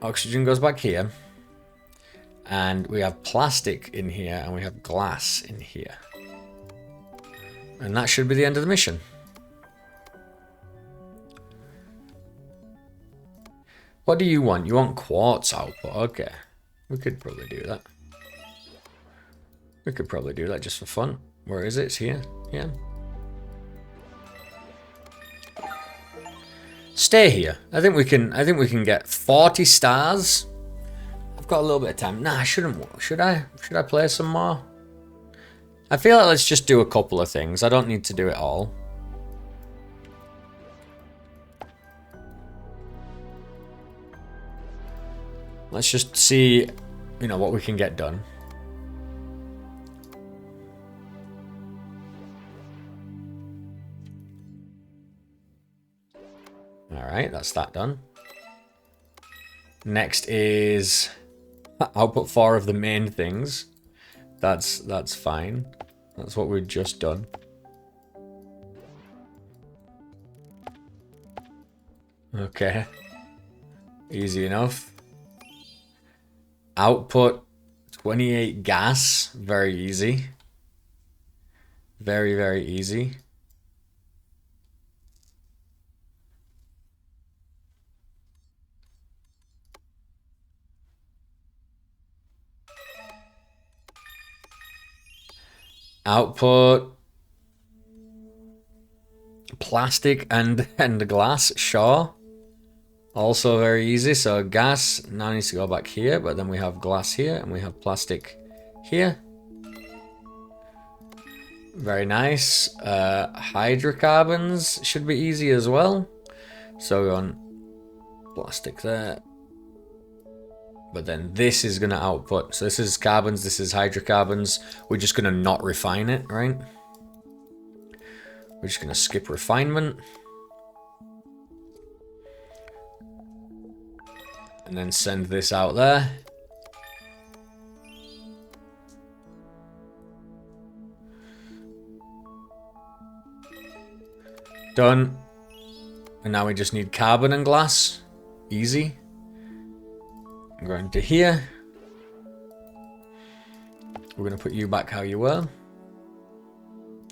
oxygen goes back here. And we have plastic in here, and we have glass in here. And that should be the end of the mission. What do you want? You want quartz output. Okay. We could probably do that. We could probably do that just for fun. Where is it? It's here. Yeah. Stay here. I think we can get 40 stars. I've got a little bit of time. Nah, I shouldn't. Should I? Should I play some more? I feel like let's just do a couple of things. I don't need to do it all. Let's just see, you know, what we can get done. Alright, that's that done. Next is output 4 of the main things. That's fine. That's what we've just done. Okay. Easy enough. Output 28 gas. Very easy. Very, very easy. Output plastic and glass, sure. Also very easy. So gas now needs to go back here, but then we have glass here and we have plastic here. Very nice. Hydrocarbons should be easy as well. So we're on plastic there. But then this is going to output. So this is carbons, this is hydrocarbons. We're just going to not refine it, right? We're just going to skip refinement. And then send this out there. Done. And now we just need carbon and glass. Easy. I'm going to here. We're going to put you back how you were.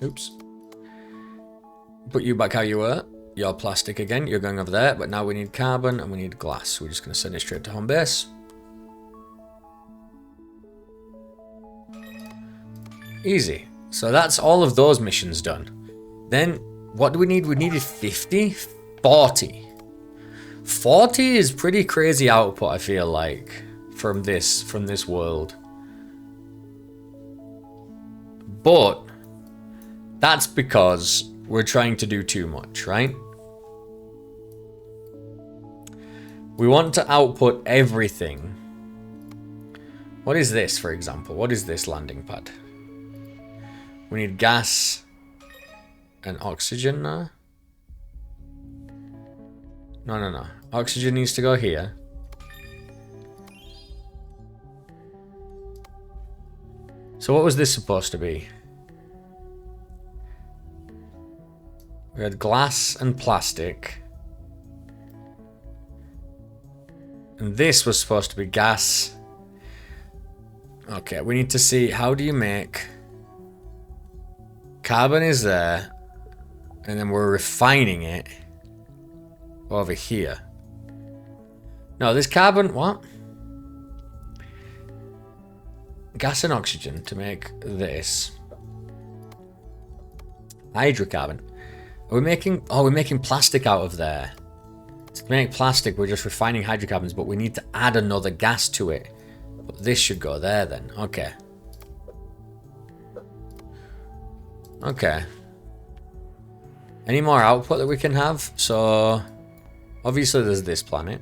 Oops. Put you back how you were. You're plastic again. You're going over there. But now we need carbon and we need glass. We're just going to send it straight to home base. Easy. So that's all of those missions done. Then what do we need? We needed 50? 40. 40 is pretty crazy output, I feel like, from this world. But that's because we're trying to do too much, right? We want to output everything. What is this, for example? What is this landing pad? We need gas and oxygen now. No. Oxygen needs to go here. So what was this supposed to be? We had glass and plastic. And this was supposed to be gas. Okay, we need to see, how do you make... Carbon is there. And then we're refining it over here. No, this carbon, what? Gas and oxygen to make this. Hydrocarbon. Are we making... Oh, we're making plastic out of there. To make plastic, we're just refining hydrocarbons, but we need to add another gas to it. But this should go there then. Okay. Okay. Any more output that we can have? So, obviously there's this planet.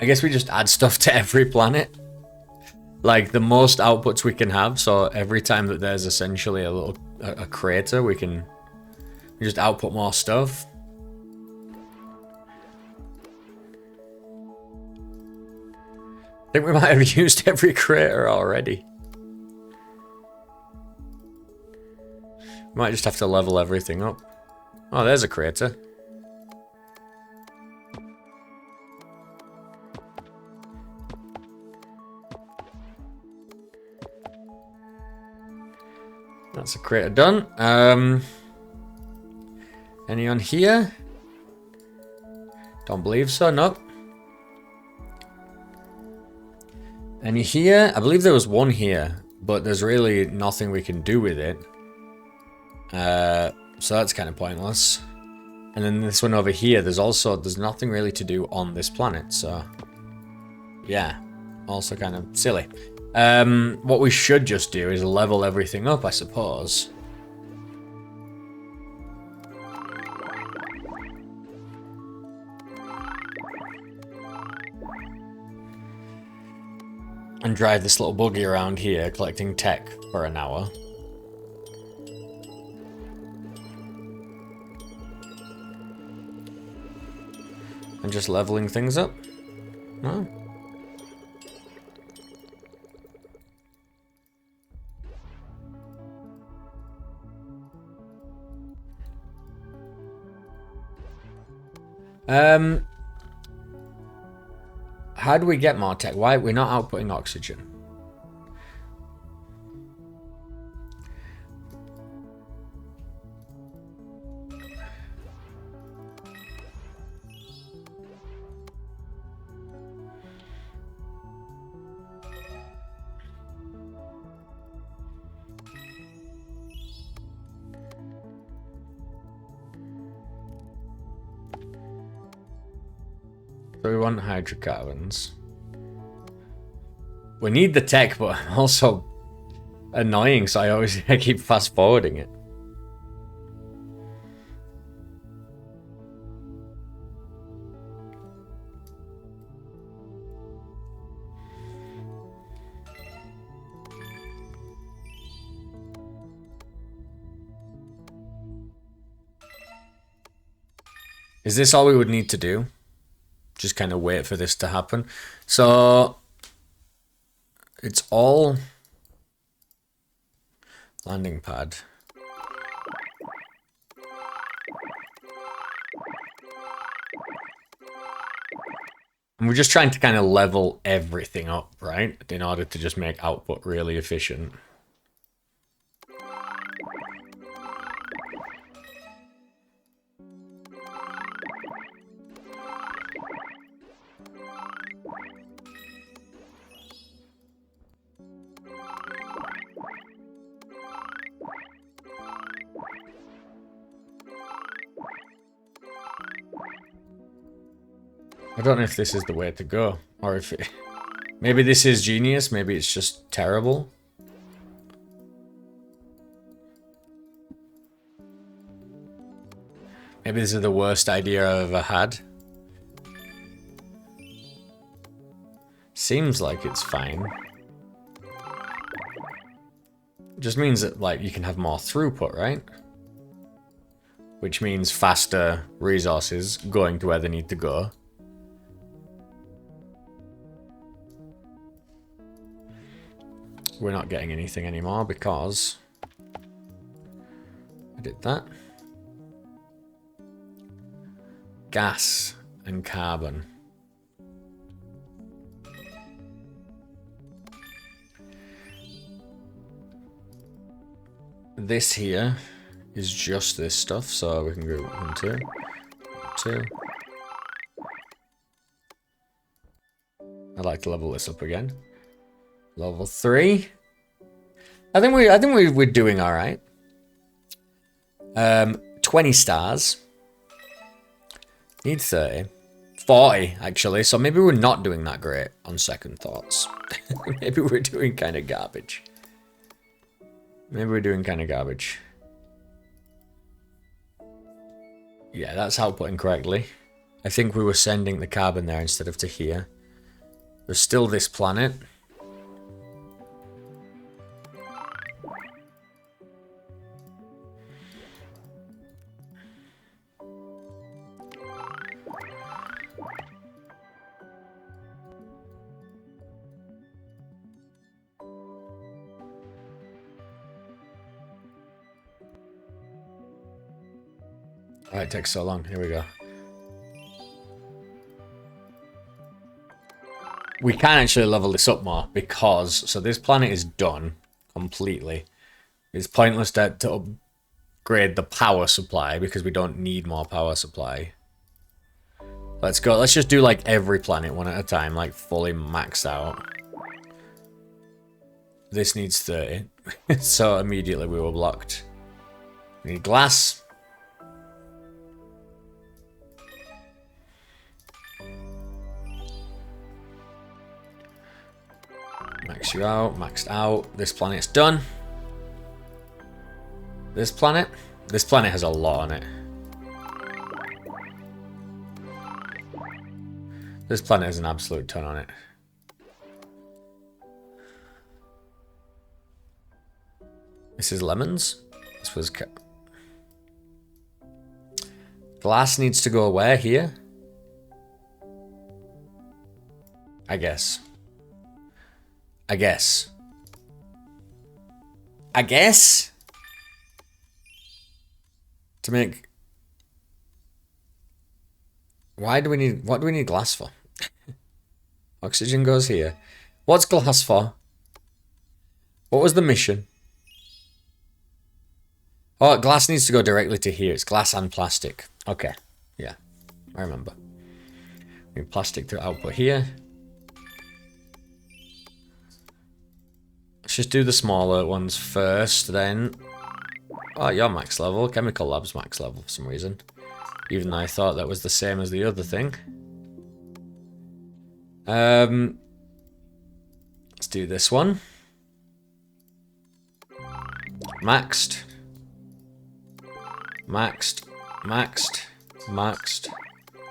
I guess we just add stuff to every planet. Like, the most outputs we can have, so every time that there's essentially a crater, we just output more stuff. I think we might have used every crater already. We might just have to level everything up. Oh, there's a crater. That's a crater done. Any on here? Don't believe so, nope. Any here? I believe there was one here, but there's really nothing we can do with it. So that's kind of pointless. And then this one over here, there's nothing really to do on this planet, so... Yeah, also kind of silly. What we should just do is level everything up, I suppose. And drive this little buggy around here, collecting tech for an hour. And just leveling things up. No. How do we get more tech? Why we're not outputting oxygen? So we want hydrocarbons. We need the tech, but also annoying, so I keep fast forwarding it. Is this all we would need to do? Just kind of wait for this to happen. So it's all landing pad. And we're just trying to kind of level everything up, right? In order to just make output really efficient. I don't know if this is the way to go, or if it... Maybe this is genius, maybe it's just terrible. Maybe this is the worst idea I've ever had. Seems like it's fine. It just means that, like, you can have more throughput, right? Which means faster resources going to where they need to go. We're not getting anything anymore because I did that. Gas and carbon. This here is just this stuff, so we can go 1, 2, 2. I'd like to level this up again. Level 3. I think we're doing all right. 20 stars. Need 30. 40 actually. So maybe we're not doing that great on second thoughts. Maybe we're doing kind of garbage. Maybe we're doing kind of garbage. Yeah, that's outputting correctly. I think we were sending the carbon there instead of to here. There's still this planet. Why it takes so long? Here we go. We can actually level this up more because, so this planet is done completely. It's pointless to upgrade the power supply because we don't need more power supply. Let's go. Let's just do like every planet one at a time, like fully maxed out. This needs 30. So immediately we were blocked. We need glass. Max you out, maxed out. This planet's done. This planet has a lot on it. This planet has an absolute ton on it. This is lemons. This was... Glass needs to go where? Here? I guess. I guess. To make... Why do we need... What do we need glass for? Oxygen goes here. What's glass for? What was the mission? Oh, glass needs to go directly to here. It's glass and plastic. Okay. Yeah. I remember. We need plastic to output here. Let's just do the smaller ones first, then... Oh, you're max level. Chemical lab's max level for some reason. Even though I thought that was the same as the other thing. Let's do this one. Maxed. Maxed. Maxed. Maxed.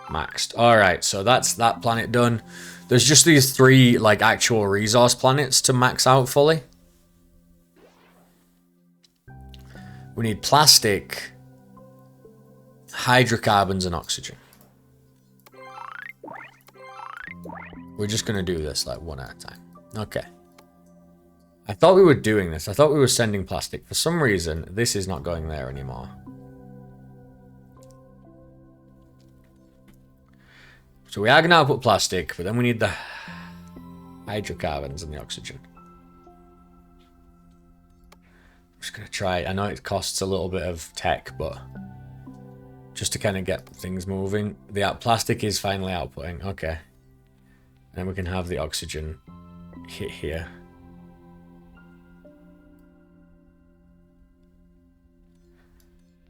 Maxed. Alright, so that's that planet done. There's just these 3, like, actual resource planets to max out fully. We need plastic, hydrocarbons, and oxygen. We're just going to do this, like, one at a time. Okay. I thought we were doing this. I thought we were sending plastic. For some reason, this is not going there anymore. So we are going to output plastic, but then we need the hydrocarbons and the oxygen. I'm just going to try. I know it costs a little bit of tech, but just to kind of get things moving. The plastic is finally outputting. Okay. And then we can have the oxygen hit here.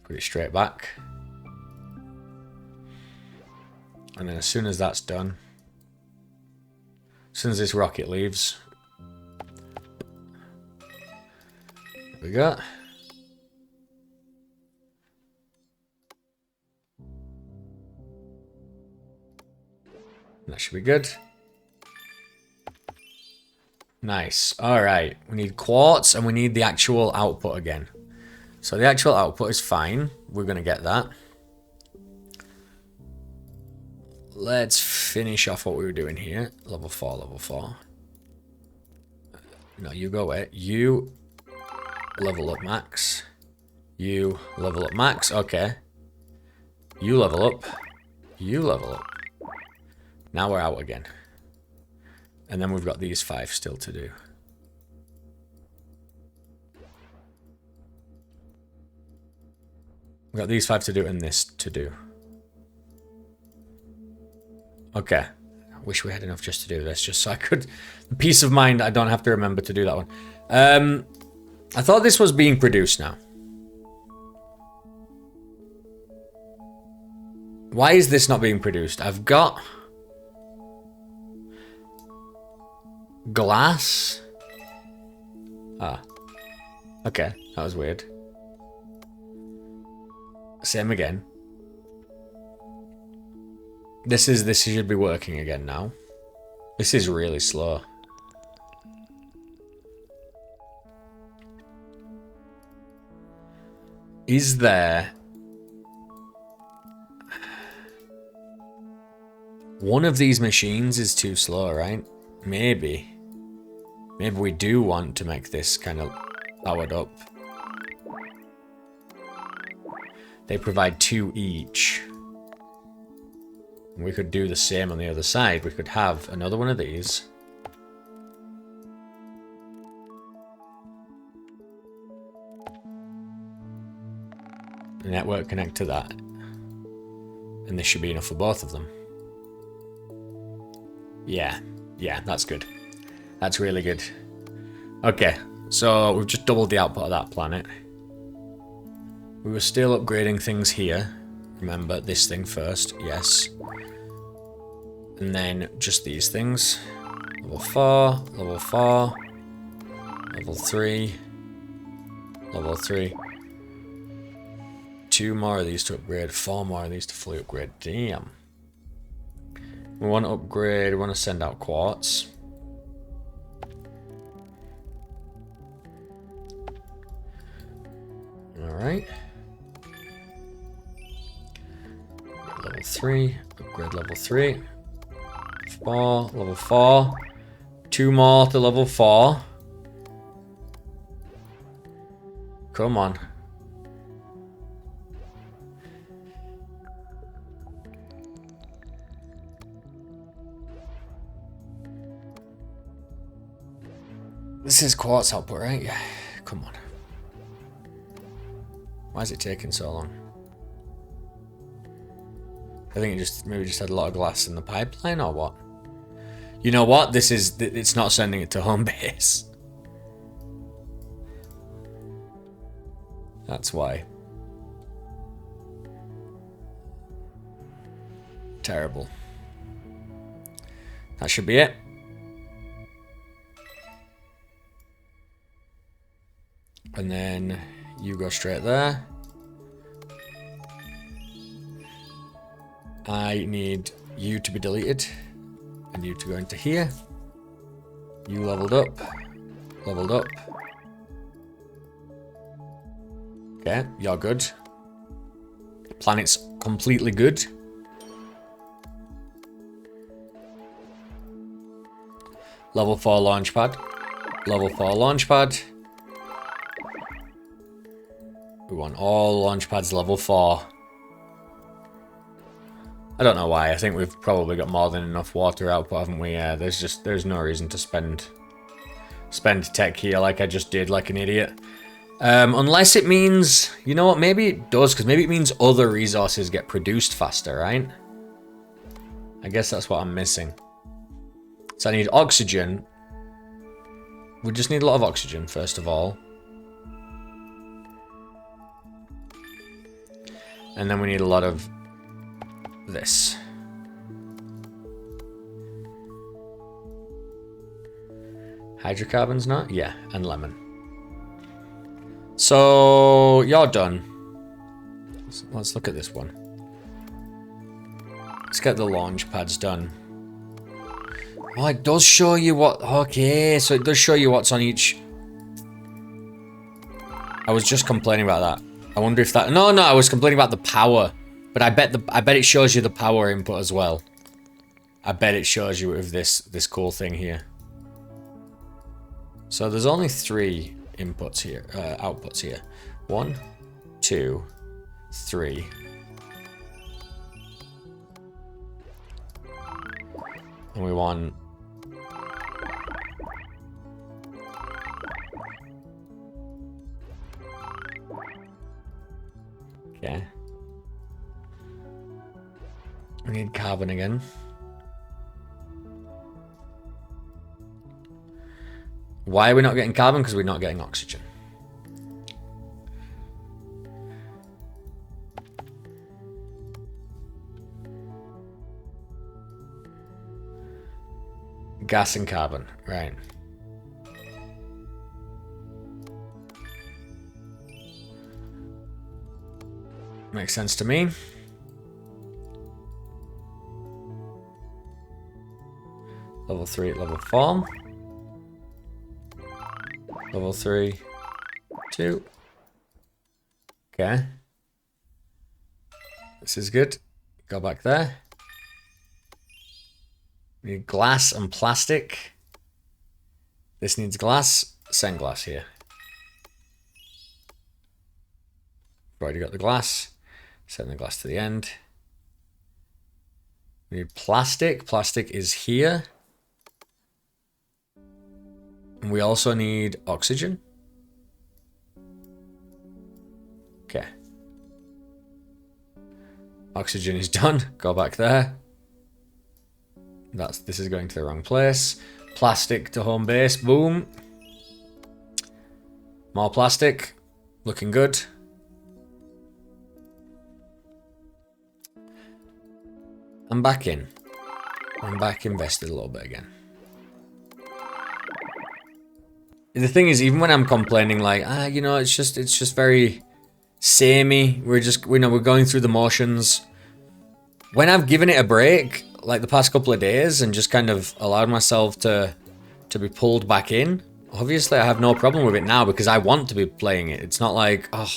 Put it straight back. And then as soon as that's done, as soon as this rocket leaves, there we go. That should be good. Nice. Alright. We need quartz and we need the actual output again. So the actual output is fine. We're going to get that. Let's finish off what we were doing here. Level 4, level 4. No, you go away. You level up max. You level up max. Okay. You level up. You level up. Now we're out again. And then we've got these 5 still to do. We've got these 5 to do and this to do. Okay. I wish we had enough just to do this, just so I could... Peace of mind, I don't have to remember to do that one. I thought this was being produced now. Why is this not being produced? I've got... glass? Ah. Okay, that was weird. Same again. This should be working again now. This is really slow. Is there... One of these machines is too slow, right? Maybe. Maybe we do want to make this kind of powered up. They provide 2 each. We could do the same on the other side. We could have another one of these. The network connect to that. And this should be enough for both of them. Yeah. Yeah, that's good. That's really good. Okay, so we've just doubled the output of that planet. We were still upgrading things here. Remember, this thing first, yes. And then just these things. Level 4, level 4, level 3, level 3. 2 more of these to upgrade, 4 more of these to fully upgrade. Damn. We want to upgrade, we want to send out quartz. Alright. Level 3, upgrade level 3. 4, level 4. 2 more to level 4. Come on. This is quartz output, right? Yeah. Come on. Why is it taking so long? I think it just maybe just had a lot of glass in the pipeline or what? You know what? It's not sending it to home base. That's why. Terrible. That should be it. And then you go straight there. I need you to be deleted. And you to go into here. You leveled up. Leveled up. Okay, you're good. Planet's completely good. Level 4 launch pad. Level 4 launch pad. We want all launch pads level 4. I don't know why. I think we've probably got more than enough water output, haven't we? Yeah, there's no reason to spend tech here like I just did, like an idiot. Unless it means, you know what? Maybe it does, because maybe it means other resources get produced faster, right? I guess that's what I'm missing. So I need oxygen. We just need a lot of oxygen, first of all. And then we need a lot of this. Hydrocarbons not? Yeah, and lemon. So, you're done. Let's look at this one. Let's get the launch pads done. Oh, it does show you what... Okay, so it does show you what's on each... I was just complaining about that. I wonder if that... No, I was complaining about the power. But I bet it shows you the power input as well. I bet it shows you with this cool thing here. So there's only 3 inputs here, outputs here. 1, 2, 3. And we want... Okay. We need carbon again. Why are we not getting carbon? Because we're not getting oxygen. Gas and carbon, right. Makes sense to me. Level 3 at level 4. Level 3, 2. Okay. This is good. Go back there. We need glass and plastic. This needs glass. Send glass here. We've already got the glass. Send the glass to the end. We need plastic. Plastic is here. And we also need oxygen. Okay. Oxygen is done. Go back there. This is going to the wrong place. Plastic to home base. Boom. More plastic. Looking good. I'm back in. I'm back invested a little bit again. The thing is, even when I'm complaining, like, you know, it's just very samey. We're going through the motions. When I've given it a break, like the past couple of days, and just kind of allowed myself to be pulled back in, obviously I have no problem with it now because I want to be playing it. It's not like, oh,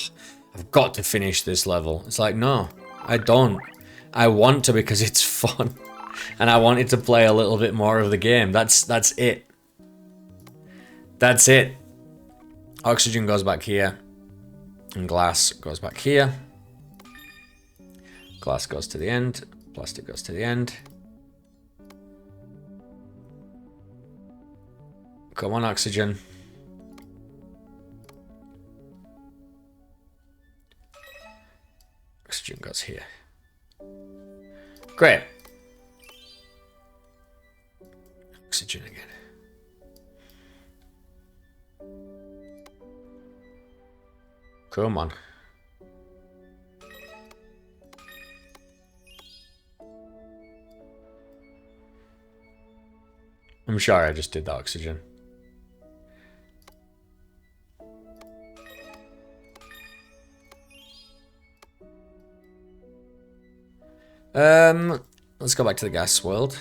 I've got to finish this level. It's like, no, I don't. I want to because it's fun, and I wanted to play a little bit more of the game. That's it. That's it. Oxygen goes back here. And glass goes back here. Glass goes to the end. Plastic goes to the end. Come on, oxygen. Oxygen goes here. Great. Oxygen again. Come on. I'm sure I just did the oxygen. Let's go back to the gas world.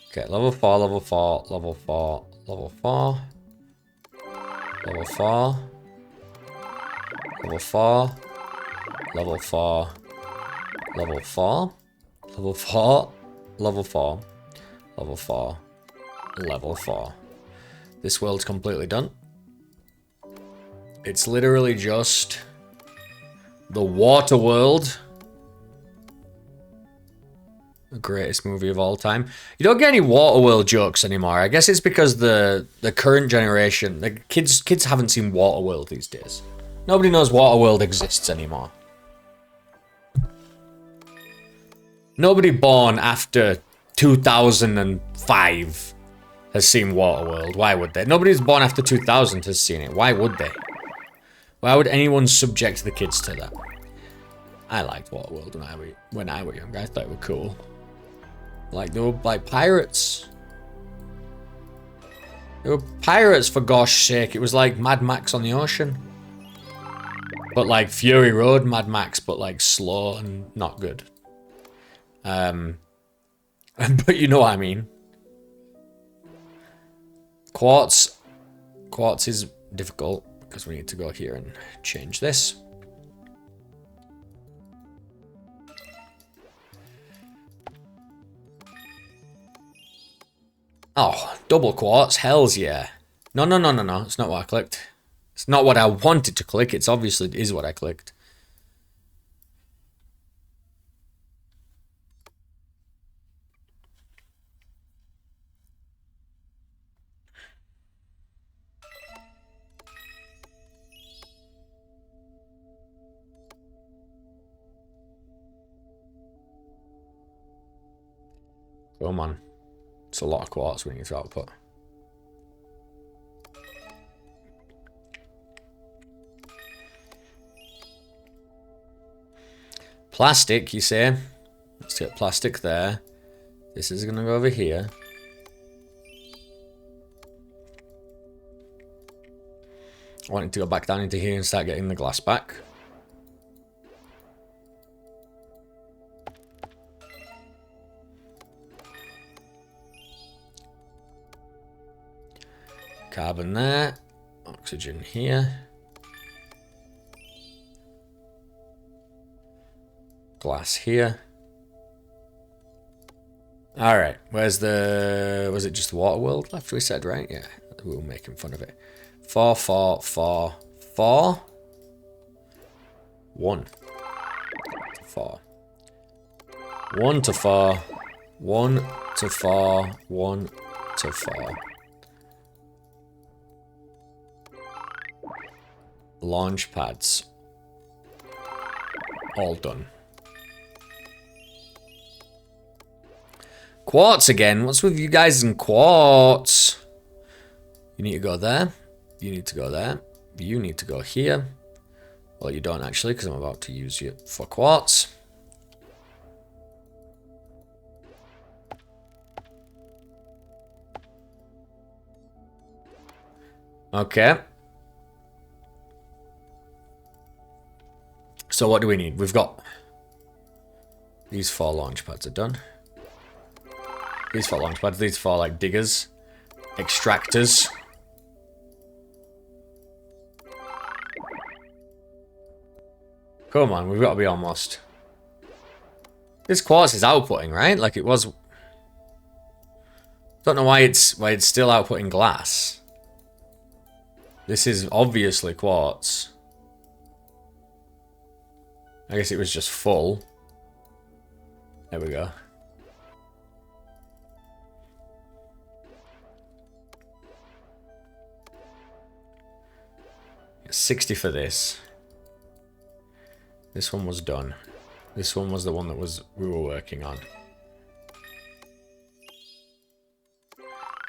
Okay, level 4, level 4, level 4, level 4. Level 4. Level 4. Level 4. Level 4. Level 4. Level 4. Level 4. Level 4. This world's completely done. It's literally just the water world. The greatest movie of all time. You don't get any Waterworld jokes anymore. I guess it's because the current generation, the kids haven't seen Waterworld these days. Nobody knows Waterworld exists anymore. Nobody born after 2005 has seen Waterworld. Why would they? Nobody who's born after 2000 has seen it. Why would they? Why would anyone subject the kids to that? I liked Waterworld when I was younger. I thought it was cool. Like, they were like pirates. They were pirates, for gosh sake. It was like Mad Max on the ocean. But like Fury Road Mad Max, but like slow and not good. But you know what I mean. Quartz. Quartz is difficult because we need to go here and change this. Oh, double quartz, hells yeah. No. It's not what I clicked. It's not what I wanted to click. It's obviously is what I clicked. Come on. It's a lot of quartz we need to output. Plastic, you say? Let's get plastic there. This is going to go over here. I want it to go back down into here and start getting the glass back. Carbon there. Oxygen here. Glass here. Alright, where's the... Was it just the water world left we said, right? Yeah, we were making fun of it. 4, 4, 4, 4. 1. 4. 1 to 4. 1 to 4. 1 to 4. Launch pads. All done. Quartz again. What's with you guys in quartz? You need to go there. You need to go there. You need to go here. Well, you don't actually, because I'm about to use you for quartz. Okay. So what do we need? We've got... These 4 launch pads are done. These 4 launch pads. These 4 like diggers. Extractors. Come on, we've got to be almost. This quartz is outputting, right? Like it was. Don't know why it's still outputting glass. This is obviously quartz. I guess it was just full. There we go. It's 60 for this. This one was done. This one was the one that we were working on.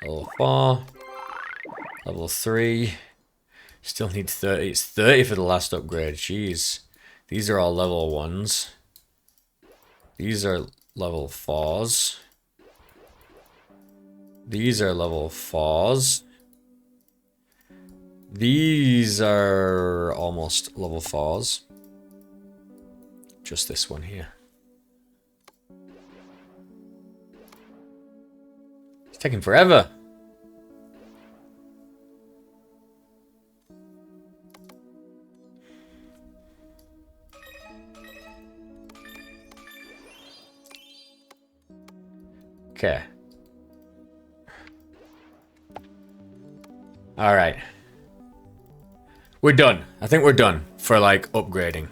Level 4. Level 3. Still need 30. It's 30 for the last upgrade. Jeez. These are all level 1s. These are level 4s. These are level 4s. These are almost level 4s. Just this one here. It's taking forever. Okay. All right. We're done. I think we're done for like upgrading.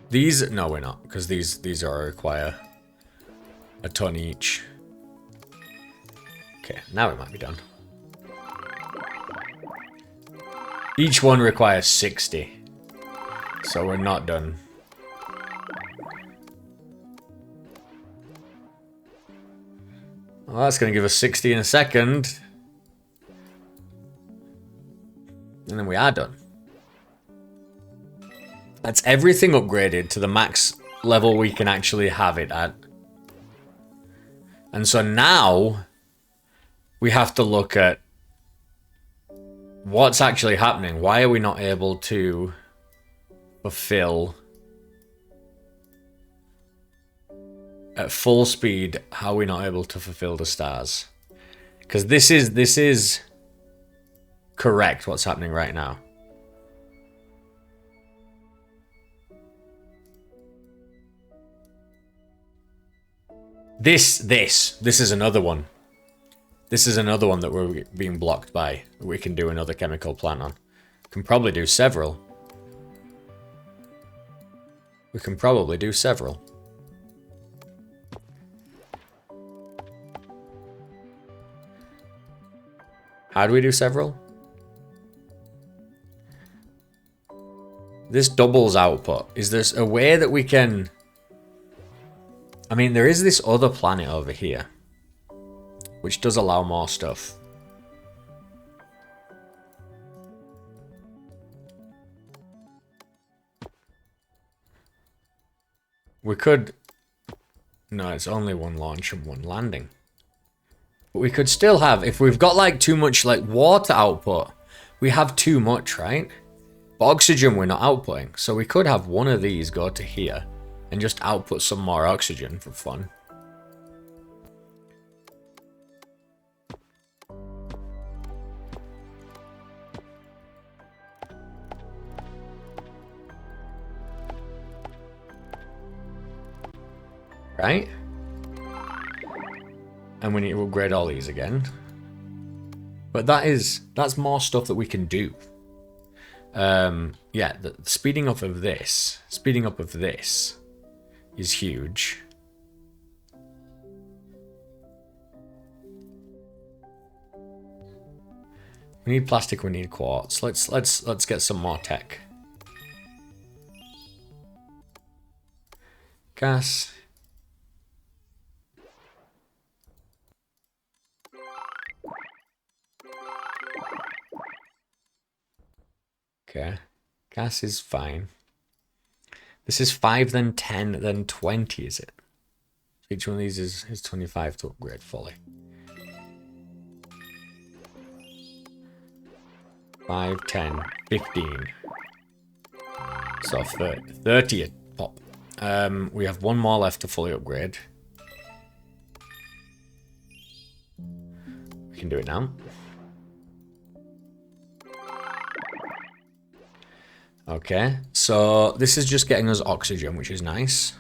These, no, we're not, because these are require a ton each. Okay, now we might be done. Each one requires 60, so we're not done. Well, that's going to give us 60 in a second. And then we are done. That's everything upgraded to the max level we can actually have it at. And so now we have to look at what's actually happening. Why are we not able to fulfill at full speed? How are we not able to fulfill the stars? Because this is correct what's happening right now. This is another one. This is another one that we're being blocked by. We can do another chemical plant on. Can probably do several. We can probably do several. How do we do several? This doubles output. Is there a way that we can... I mean, there is this other planet over here, which does allow more stuff. We could... No, it's only one launch and one landing. But we could still have... If we've got, like, too much, like, water output, we have too much, right? But oxygen we're not outputting. So we could have one of these go to here and just output some more oxygen for fun. Right? And we need to upgrade all these again. But that's more stuff that we can do. Yeah, the speeding up of this is huge. We need plastic, we need quartz. Let's get some more tech. Gas. Okay. Gas is fine. This is 5, then 10, then 20, is it? Each one of these is 25 to upgrade fully. 5, 10, 15. So 30 at pop. We have one more left to fully upgrade. We can do it now. Okay, so this is just getting us oxygen, which is nice.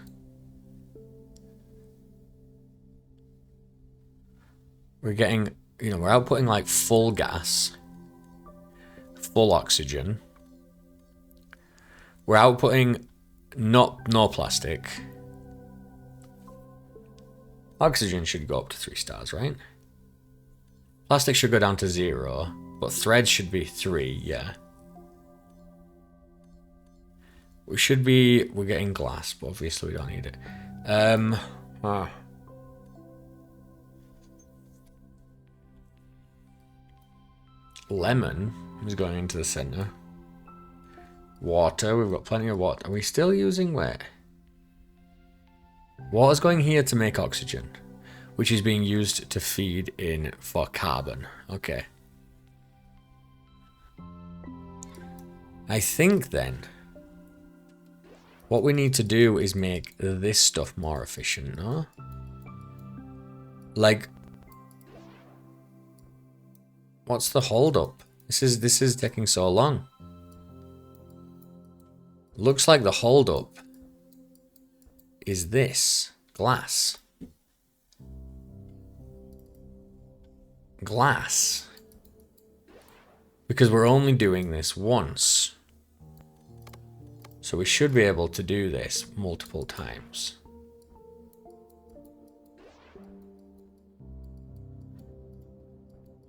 We're getting, you know, we're outputting like full gas, full oxygen. We're outputting no plastic. Oxygen should go up to 3 stars, right? Plastic should go down to 0, but threads should be 3, yeah. We're getting glass, but obviously we don't need it. Lemon is going into the center. Water, we've got plenty of water. Are we still using where? Water's going here to make oxygen, which is being used to feed in for carbon. Okay. I think then what we need to do is make this stuff more efficient, no? Like, what's the holdup? This is taking so long. Looks like the holdup is this glass. Glass. Because we're only doing this once. So we should be able to do this multiple times.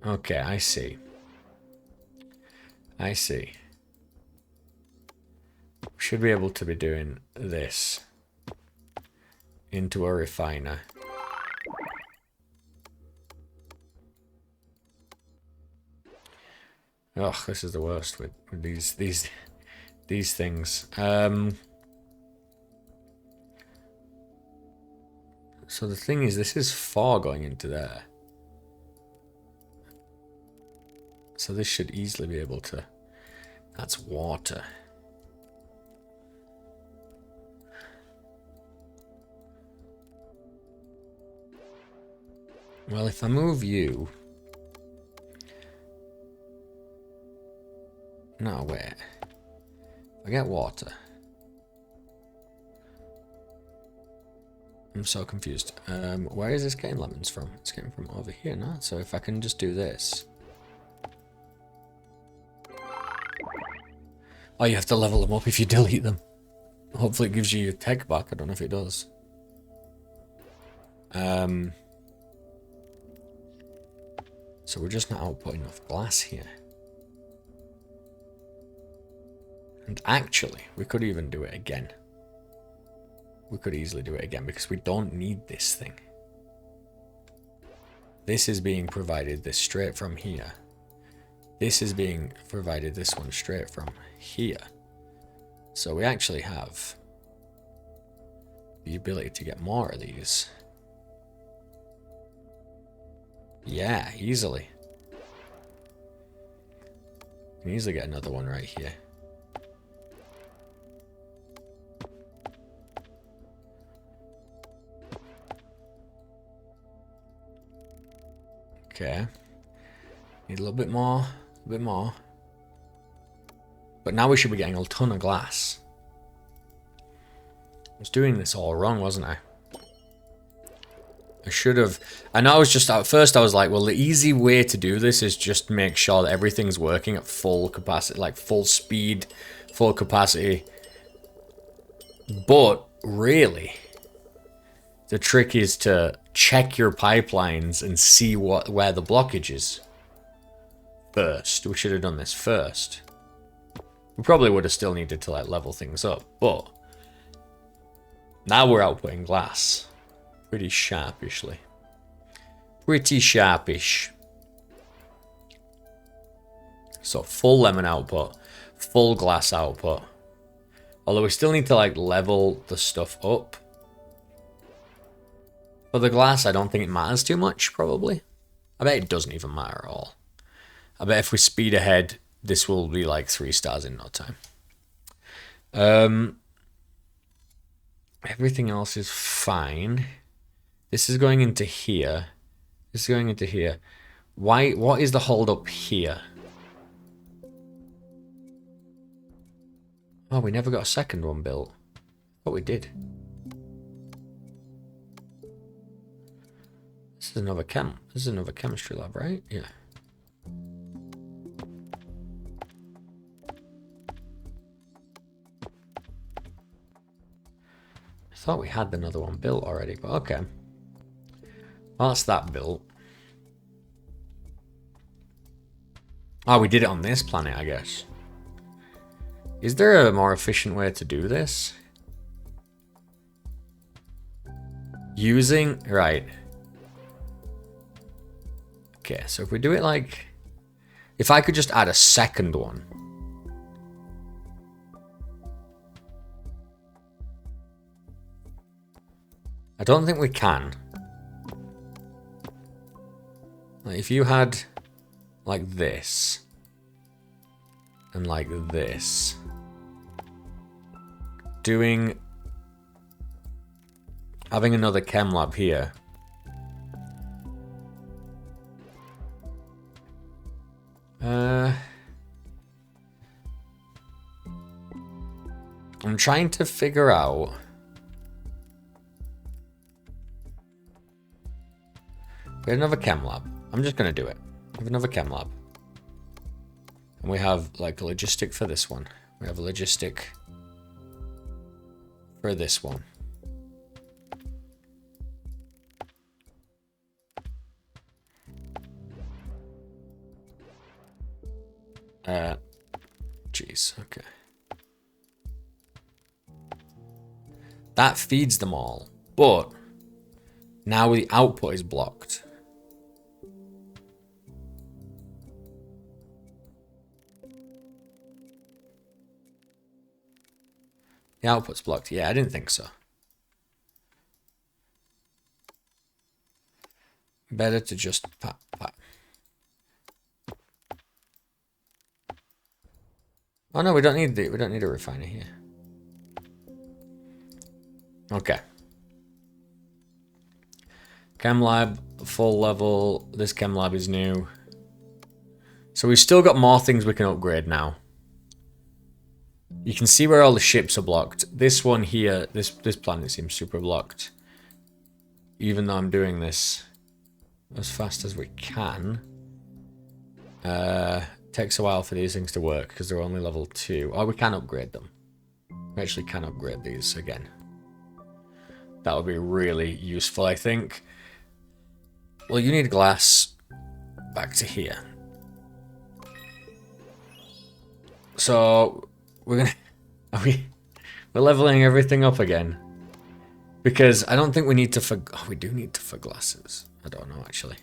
Okay, I see. I see. We should be able to be doing this into a refiner. Ugh, this is the worst with these things. So the thing is, this is 4 going into there. So this should easily be able to... That's water. Well, if I move you... No, wait. I get water. I'm so confused. Where is this getting lemons from? It's getting from over here, no? So if I can just do this... Oh, you have to level them up if you delete them. Hopefully it gives you your tech back. I don't know if it does. So we're just not outputting enough glass here. And actually, we could even do it again. We could easily do it again because we don't need this thing. This is being provided this straight from here. This is being provided this one straight from here. So we actually have the ability to get more of these. Yeah, easily. Can easily get another one right here. Okay. Need a little bit more, a bit more. But now we should be getting a ton of glass. I was doing this all wrong, wasn't I? I should have... I know I was just... At first I was like, well, the easy way to do this is just make sure that everything's working at full capacity, like full speed, full capacity. But, really, the trick is to check your pipelines and see where the blockage is. First. We should have done this first. We probably would have still needed to like level things up, but now we're outputting glass. Pretty sharpishly. Pretty sharpish. So full lemon output, full glass output. Although we still need to like level the stuff up. For the glass, I don't think it matters too much, probably. I bet it doesn't even matter at all. I bet if we speed ahead, this will be like 3 stars in no time. Everything else is fine. This is going into here. This is going into here. Why? What is the hold up here? Oh, we never got a second one built. But we did. This is another chemistry lab, right? Yeah. I thought we had another one built already, but okay. Well, that's that built. Oh, we did it on this planet, I guess. Is there a more efficient way to do this? Using... Right. Okay, so if we do it like... If I could just add a second one. I don't think we can. Like if you had like this and like this, having another chem lab here. I'm trying to figure out. We have another chem lab. I'm just going to do it. We have another chem lab. And we have like a logistic for this one. We have a logistic for this one. Jeez, okay. That feeds them all, but now the output is blocked. The output's blocked. Yeah, I didn't think so. Better to just pat. Oh no, we don't need a refiner here. Okay. Chem lab, full level. This chem lab is new. So we've still got more things we can upgrade now. You can see where all the ships are blocked. This one here, this planet seems super blocked. Even though I'm doing this as fast as we can. Takes a while for these things to work because they're only level 2. Oh, we can upgrade them. We actually can upgrade these again. That would be really useful, I think. Well, you need glass back to here. So we're gonna we're leveling everything up again. Because I don't think we need to oh, we do need to for glasses. I don't know actually.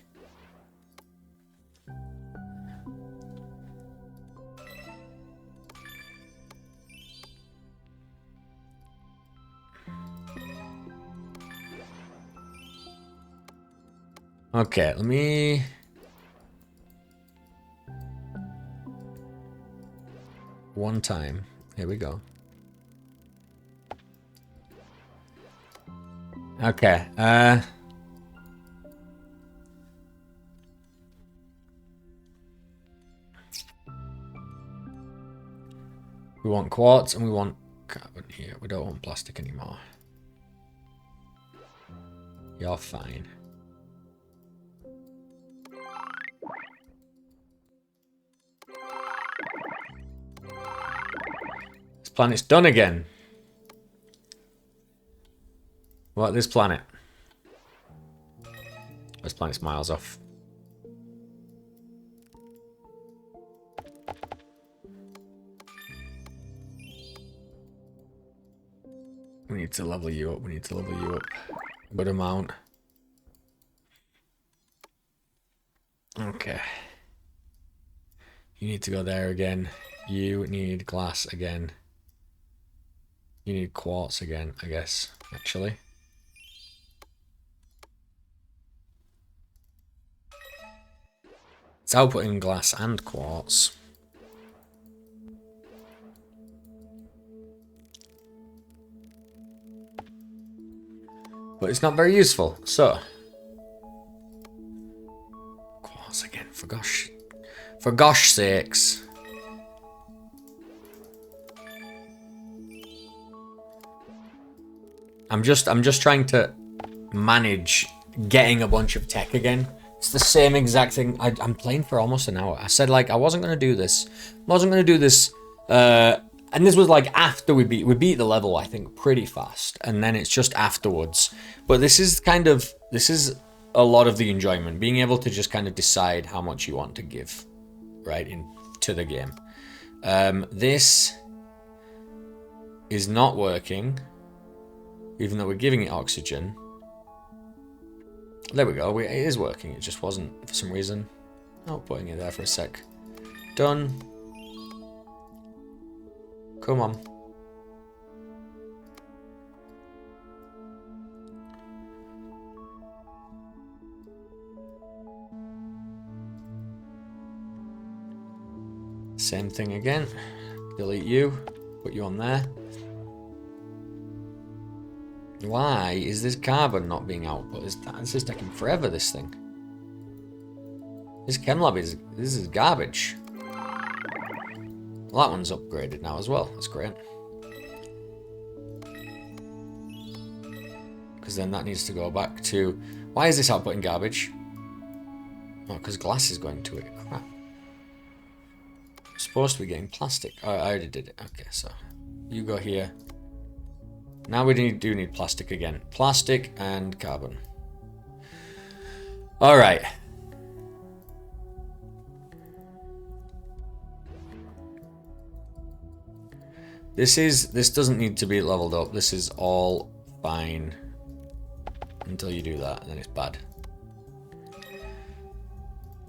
Okay, let me... One time. Here we go. Okay, we want quartz and we want carbon here. We don't want plastic anymore. You're fine. This planet's done again. What, this planet? This planet's miles off. We need to level you up. We need to level you up a good amount. Okay. You need to go there again. You need glass again. You need quartz again, I guess, actually. It's outputting glass and quartz. But it's not very useful, so... Quartz again, for gosh sakes. I'm just trying to manage getting a bunch of tech again. It's the same exact thing. I'm playing for almost an hour. I said like I wasn't gonna do this. And this was like after we beat the level, I think, pretty fast, and then it's just afterwards. But this is a lot of the enjoyment, being able to just kind of decide how much you want to give, right, into the game. This is not working, even though we're giving it oxygen. There we go. It is working. It just wasn't for some reason. Oh, putting it there for a sec. Done. Come on. Same thing again. Delete you. Put you on there. Why is this carbon not being output? This is taking forever, this thing. This chem lab this is garbage. Well, that one's upgraded now as well. That's great. Because then that needs to go back to... Why is this outputting garbage? Oh, because glass is going to it. Crap. I'm supposed to be getting plastic. Oh, I already did it. Okay, so you go here. Now we do need plastic again. Plastic and carbon. Alright. This doesn't need to be leveled up. This is all fine. Until you do that, and then it's bad.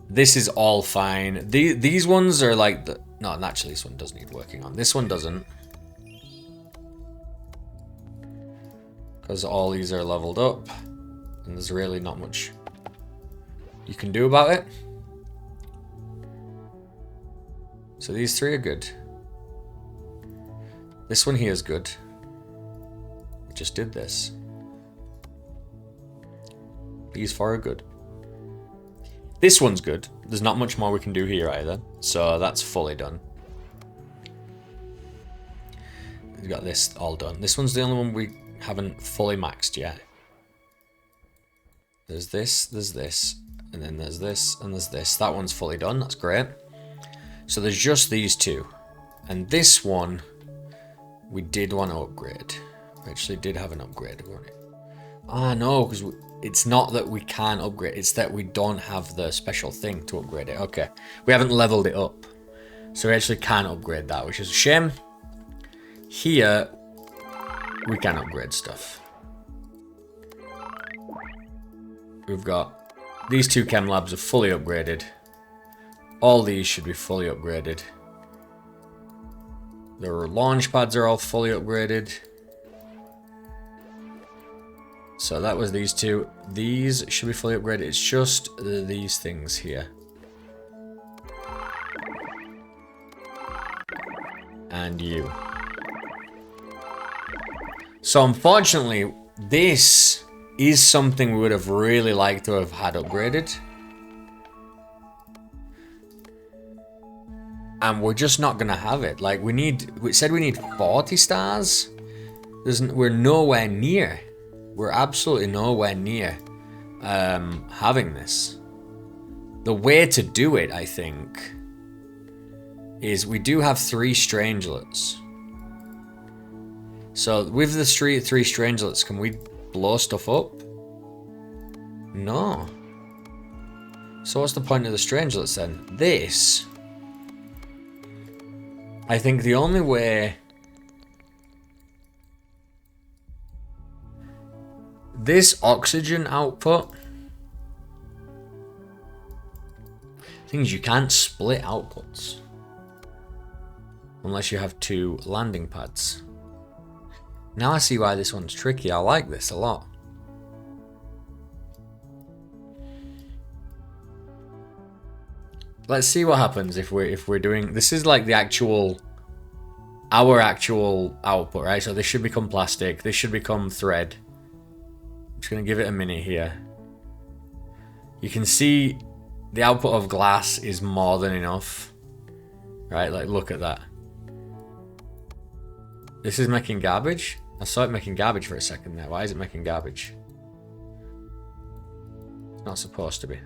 This is all fine. These ones are like the... No, naturally this one does need working on. This one doesn't. Because all these are leveled up. And there's really not much you can do about it. So these three are good. This one here is good. We just did this. These four are good. This one's good. There's not much more we can do here either. So that's fully done. We've got this all done. This one's the only one we haven't fully maxed yet. There's this, and then there's this, and there's this. That one's fully done. That's great. So there's just these two. And this one, we did want to upgrade. We actually did have an upgrade, wasn't it? Ah, no, because it's not that we can't upgrade. It's that we don't have the special thing to upgrade it. Okay. We haven't leveled it up. So we actually can't upgrade that, which is a shame. Here, we can upgrade stuff. We've got these two chem labs are fully upgraded. All these should be fully upgraded. The launch pads are all fully upgraded. So that was these two. These should be fully upgraded. It's just these things here. And you. So unfortunately, this is something we would have really liked to have had upgraded. And we're just not going to have it. Like, we said we need 40 stars. We're nowhere near. We're absolutely nowhere near having this. The way to do it, I think, is we do have 3 strangelets. So with the 3 strangelets, can we blow stuff up? No. So what's the point of the strangelets then? This, I think the only way... This oxygen output... Things you can't split outputs. Unless you have 2 landing pads. Now I see why this one's tricky. I like this a lot. Let's see what happens if we're doing... This is like the actual... Our actual output, right? So this should become plastic. This should become thread. I'm just going to give it a minute here. You can see the output of glass is more than enough. Right? Like, look at that. This is making garbage. I saw it making garbage for a second there. Why is it making garbage? It's not supposed to be.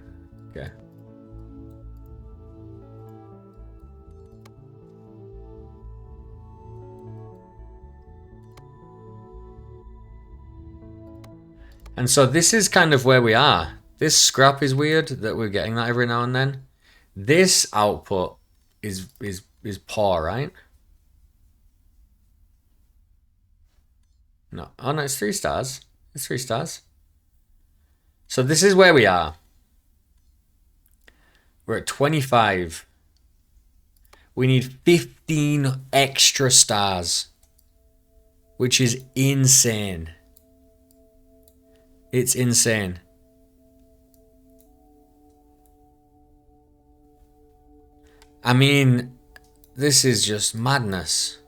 Okay. And so this is kind of where we are. This scrap is weird that we're getting that every now and then. This output is poor, right? No. Oh no, it's 3 stars. It's 3 stars. So this is where we are. We're at 25. We need 15 extra stars. Which is insane. It's insane. I mean, this is just madness.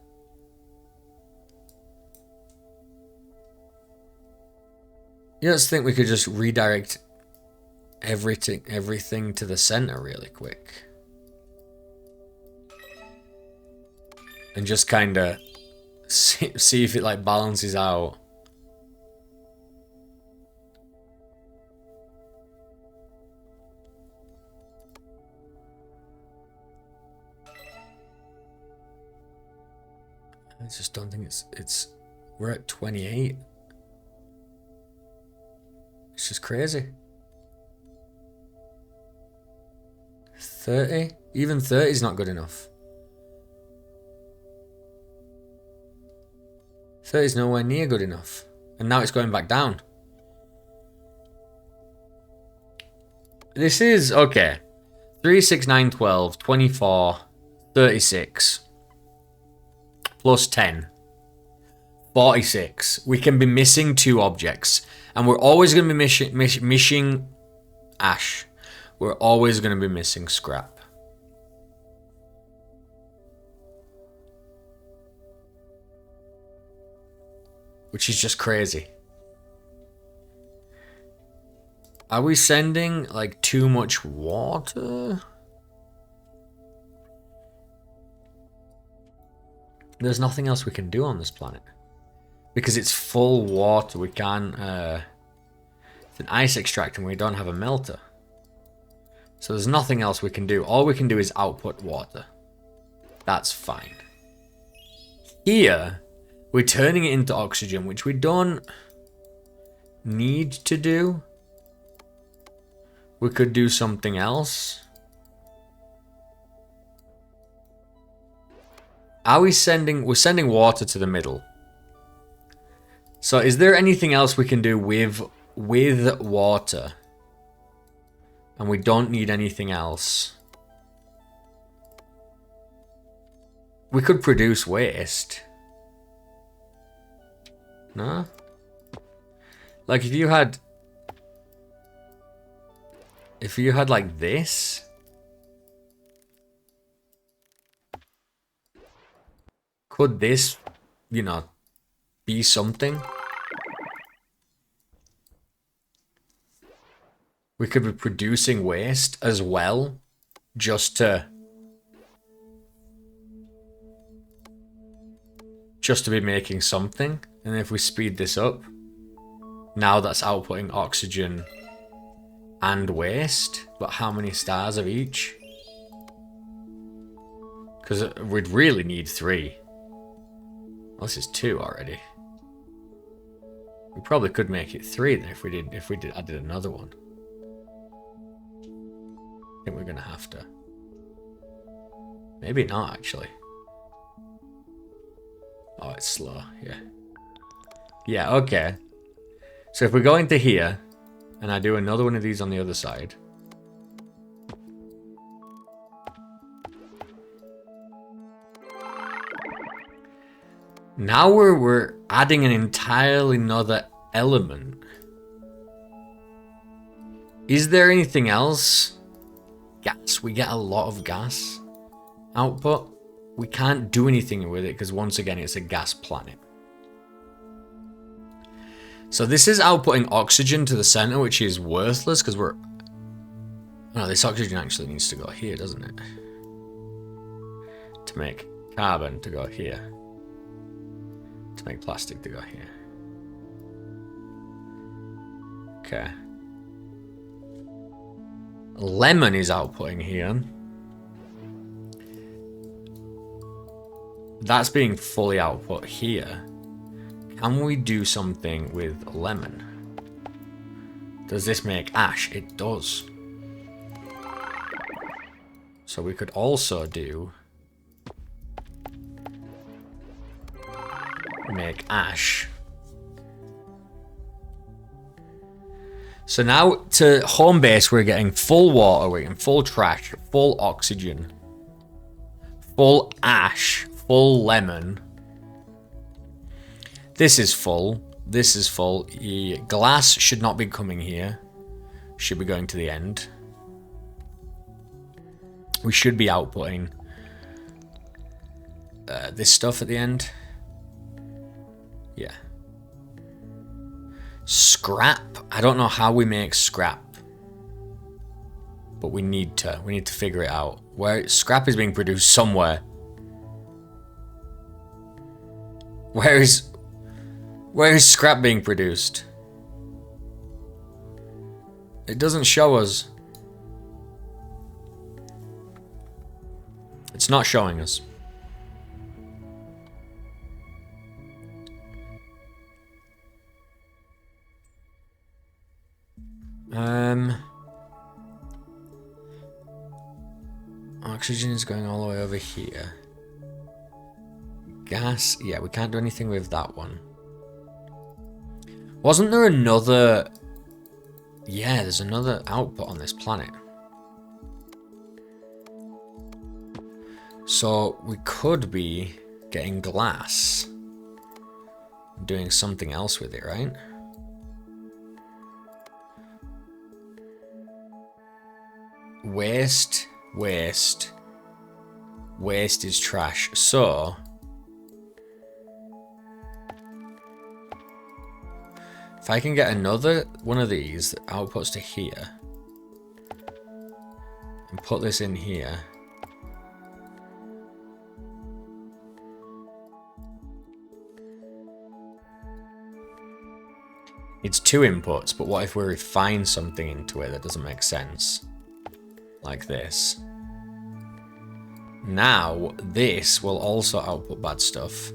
You just think we could just redirect everything to the center really quick. And just kind of see if it like balances out. I just don't think we're at 28. It's just crazy. 30? Even 30 is not good enough. 30 is nowhere near good enough. And now it's going back down. This is, okay. 3, 6, 9, 12, 24, 36. Plus 10. 46. We can be missing 2 objects. And we're always going to be missing Ash. we're always going to be missing scrap. Which is just crazy. Are we sending like too much water? There's nothing else we can do on this planet. Because it's full water, we can't... it's an ice extractor and we don't have a melter. So there's nothing else we can do. All we can do is output water. That's fine. Here, we're turning it into oxygen, which we don't need to do. We could do something else. Are we sending... We're sending water to the middle. So is there anything else we can do with water? And we don't need anything else. We could produce waste. No? Like if you had... If you had like this... Could this, you know, be something? We could be producing waste as well, just to be making something. And if we speed this up, now that's outputting oxygen and waste. But how many stars of each? Because we'd really need 3. Well, this is 2 already. We probably could make it 3 then if we added another one. I think we're gonna have to. Maybe not actually. Oh, it's slow, yeah. Yeah, okay. So if we go into here, and I do another one of these on the other side. Now we're adding an entirely another element. Is there anything else? Gas. We get a lot of gas output. We can't do anything with it because once again it's a gas planet. So this is outputting oxygen to the center, which is worthless because we're... No, this oxygen actually needs to go here, doesn't it? To make carbon to go here. To make plastic to go here. Okay. Lemon is outputting here. That's being fully output here. Can we do something with lemon? Does this make ash? It does. So we could also do... make ash. So now to home base we're getting full water, we're getting full trash, full oxygen, full ash, full lemon. This is full. This is full. Glass should not be coming here. Should be going to the end. We should be outputting this stuff at the end. Yeah. Scrap. I don't know how we make scrap. But we need to figure it out. Where scrap is being produced somewhere. Where is scrap being produced? It doesn't show us. It's not showing us. Oxygen is going all the way over here. Gas, yeah, we can't do anything with that one. Wasn't there another... Yeah, there's another output on this planet. So we could be getting glass. Doing something else with it, right? waste is trash. So if I can get another one of these that outputs to here and put this in here, it's 2 inputs, but what if we refine something into it that doesn't make sense? Like this. Now, this will also output bad stuff,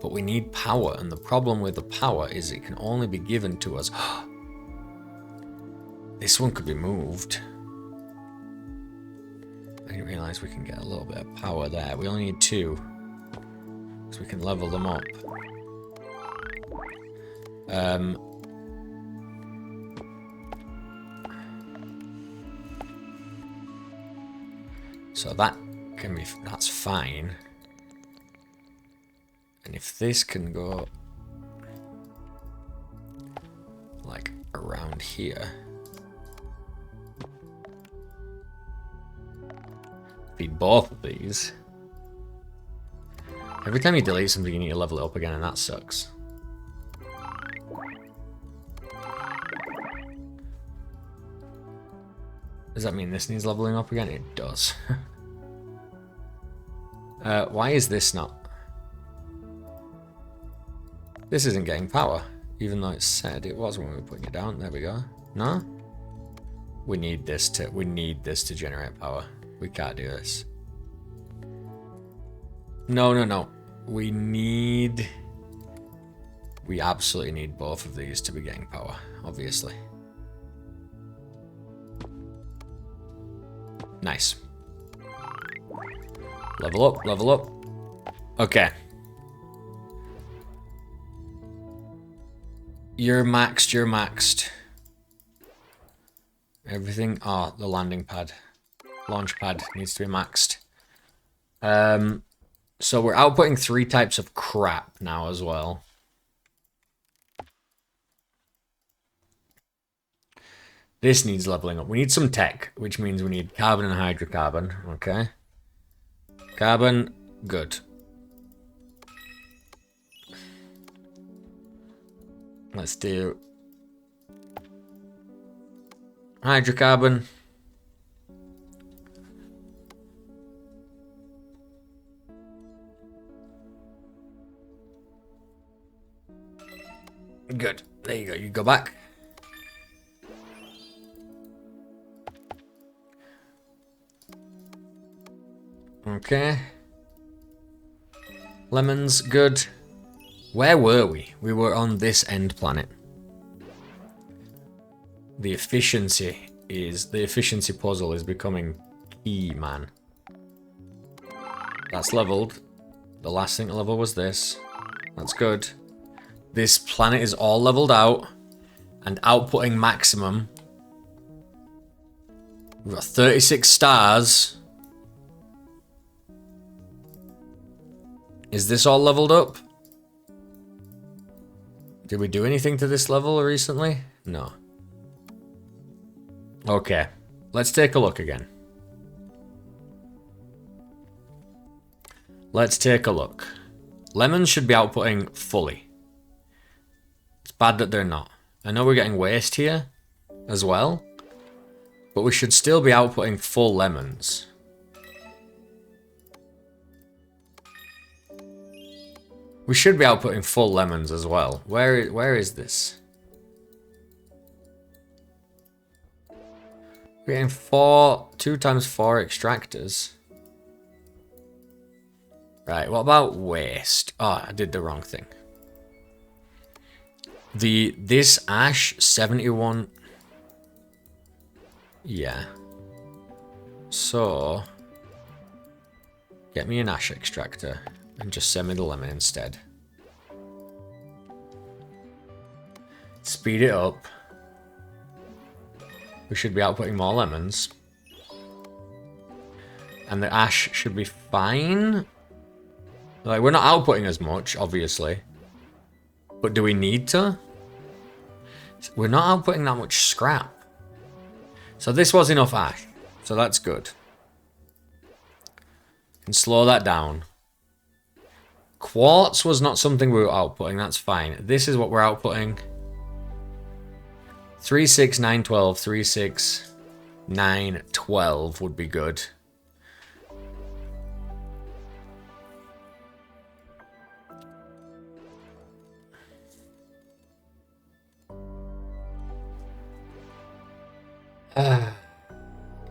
but we need power, and the problem with the power is it can only be given to us. This one could be moved. I didn't realize we can get a little bit of power there. We only need 2, so we can level them up. So that can be, that's fine. And if this can go like around here, feed both of these. Every time you delete something, you need to level it up again, and that sucks. Does that mean this needs leveling up again? It does. Why is this not? This isn't getting power, even though it said it was when we were putting it down. There we go. No? We need this to generate power. We can't do this. No. We absolutely need both of these to be getting power, obviously. Nice. Level up, level up. Okay. You're maxed. Everything. Oh, the landing pad. Launch pad needs to be maxed. So we're outputting 3 types of crap now as well. This needs leveling up. We need some tech, which means we need carbon and hydrocarbon. Okay. Carbon, good. Let's do hydrocarbon. Good. There you go. You go back. Okay. Lemons, good. Where were we? We were on this end planet. The efficiency puzzle is becoming key, man. That's leveled. The last thing to level was this. That's good. This planet is all leveled out and outputting maximum. We've got 36 stars. Is this all leveled up? Did we do anything to this level recently? No. Okay. Let's take a look again. Let's take a look. Lemons should be outputting fully. It's bad that they're not. I know we're getting waste here as well, but we should still be outputting full lemons. We should be outputting full lemons as well. Where is this? We're getting 2 times 4 extractors. Right, what about waste? Oh, I did the wrong thing. This ash 71. Yeah. So get me an ash extractor and just send me the lemon instead. Speed it up. We should be outputting more lemons. And the ash should be fine. Like, we're not outputting as much, obviously. But do we need to? We're not outputting that much scrap. So this was enough ash. So that's good. Can slow that down. Quartz was not something we were outputting. That's fine. This is what we're outputting. 3, 6, 9, 12. 3, 6, 9, 12 would be good.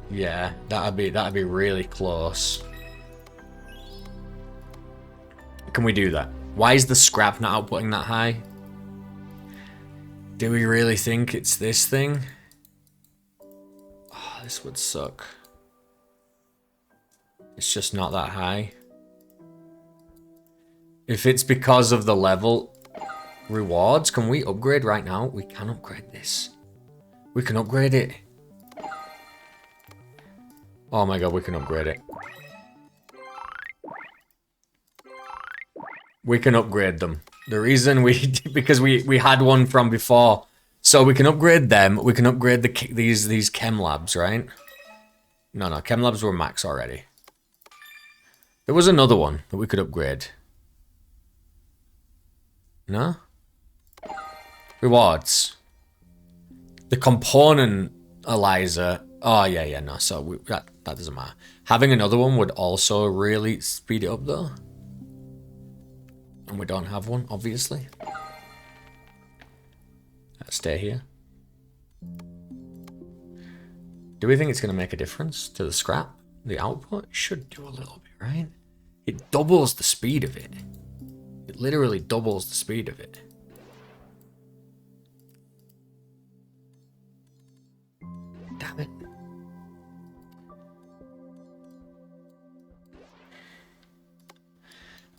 Yeah, that'd be really close. Can we do that? Why is the scrap not outputting that high? Do we really think it's this thing? Oh, this would suck. It's just not that high. If it's because of the level rewards, can we upgrade right now? We can upgrade this. We can upgrade it. Oh my god, we can upgrade it. We can upgrade them. The reason because we had one from before. So we can upgrade them. We can upgrade these chem labs, right? No, chem labs were max already. There was another one that we could upgrade. No? Rewards. The component ELISA. Oh, yeah, no. So that doesn't matter. Having another one would also really speed it up, though. And we don't have one, obviously. Let's stay here. Do we think it's going to make a difference to the scrap? The output? It should do a little bit, right? It doubles the speed of it. It literally doubles the speed of it. Damn it.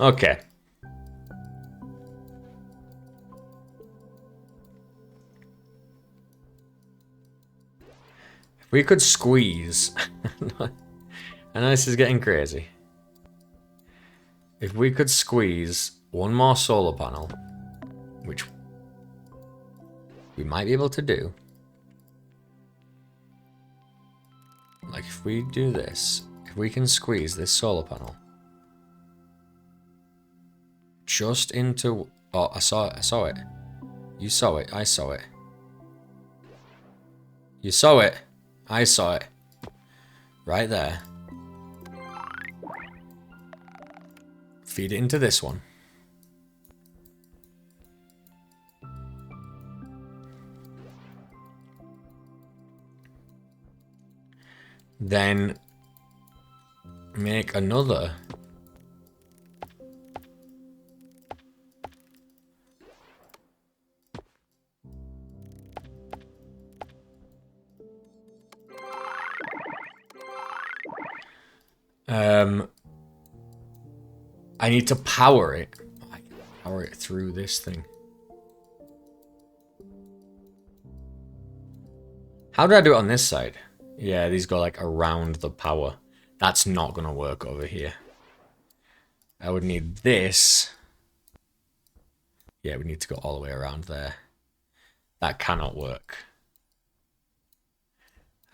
Okay. If we could squeeze... I know this is getting crazy. If we could squeeze one more solar panel, which we might be able to do. Like if we do this, if we can squeeze this solar panel just into... Oh, I saw it. You saw it, I saw it. You saw it, I saw it. Right there. Feed it into this one. Then make another. I need to power it. I can power it through this thing. How do I do it on this side? Yeah, these go like around the power. That's not gonna work over here. I would need this. Yeah, we need to go all the way around there. That cannot work.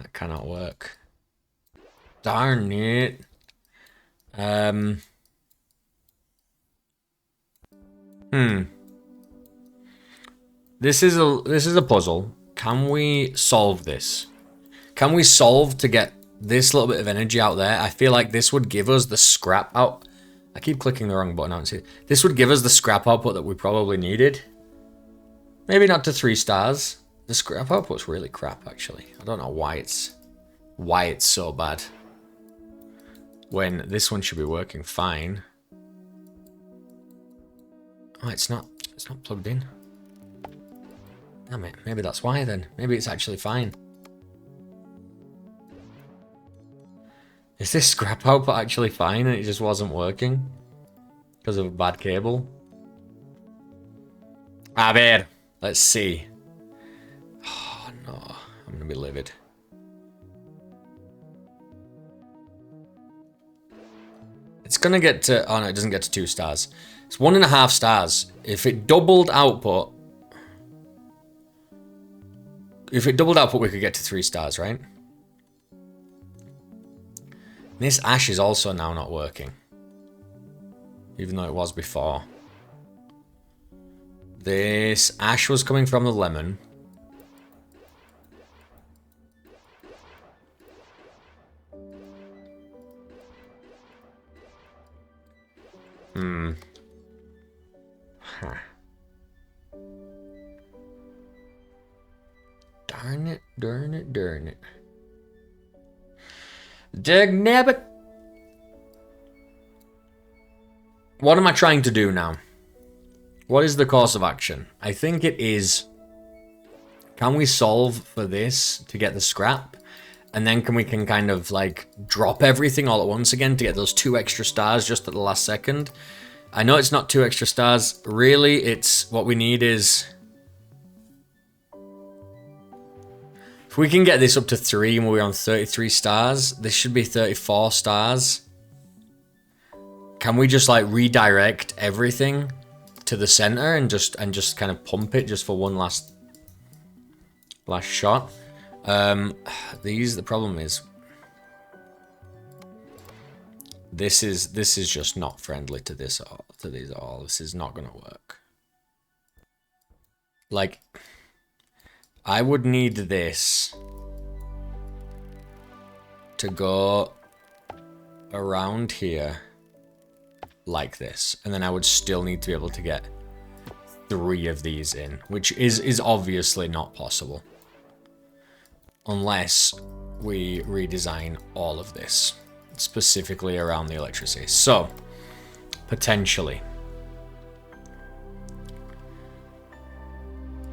That cannot work. Darn it. This is a puzzle. Can we solve this? Can we solve to get this little bit of energy out there? I feel like this would give us the scrap out. I keep clicking the wrong button out. This would give us the scrap output that we probably needed. Maybe not to 3 stars. The scrap output's really crap, actually. I don't know why it's so bad. When this one should be working fine. Oh, it's not plugged in. Damn it, maybe that's why then. Maybe it's actually fine. Is this scrap output actually fine and it just wasn't working? Because of a bad cable? A ver, let's see. Oh no, I'm gonna be livid. It's gonna get to, oh no, it doesn't get to 2 stars. It's 1.5 stars. If it doubled output, we could get to 3 stars, right? This ash is also now not working. Even though it was before. This ash was coming from the lemon. Huh. Darn it, darn it, darn it. Dagnabbit. What am I trying to do now? What is the course of action? I think it is... Can we solve for this to get the scrap? And then we can kind of like drop everything all at once again to get those 2 extra stars just at the last second. I know it's not 2 extra stars. Really, it's what we need is... If we can get this up to 3 and we're on 33 stars, this should be 34 stars. Can we just like redirect everything to the center and just kind of pump it just for one last shot? The problem is this is just not friendly to these at all. This is not gonna work. Like, I would need this to go around here like this, and then I would still need to be able to get 3 of these in, which is obviously not possible unless we redesign all of this specifically around the electricity. So potentially,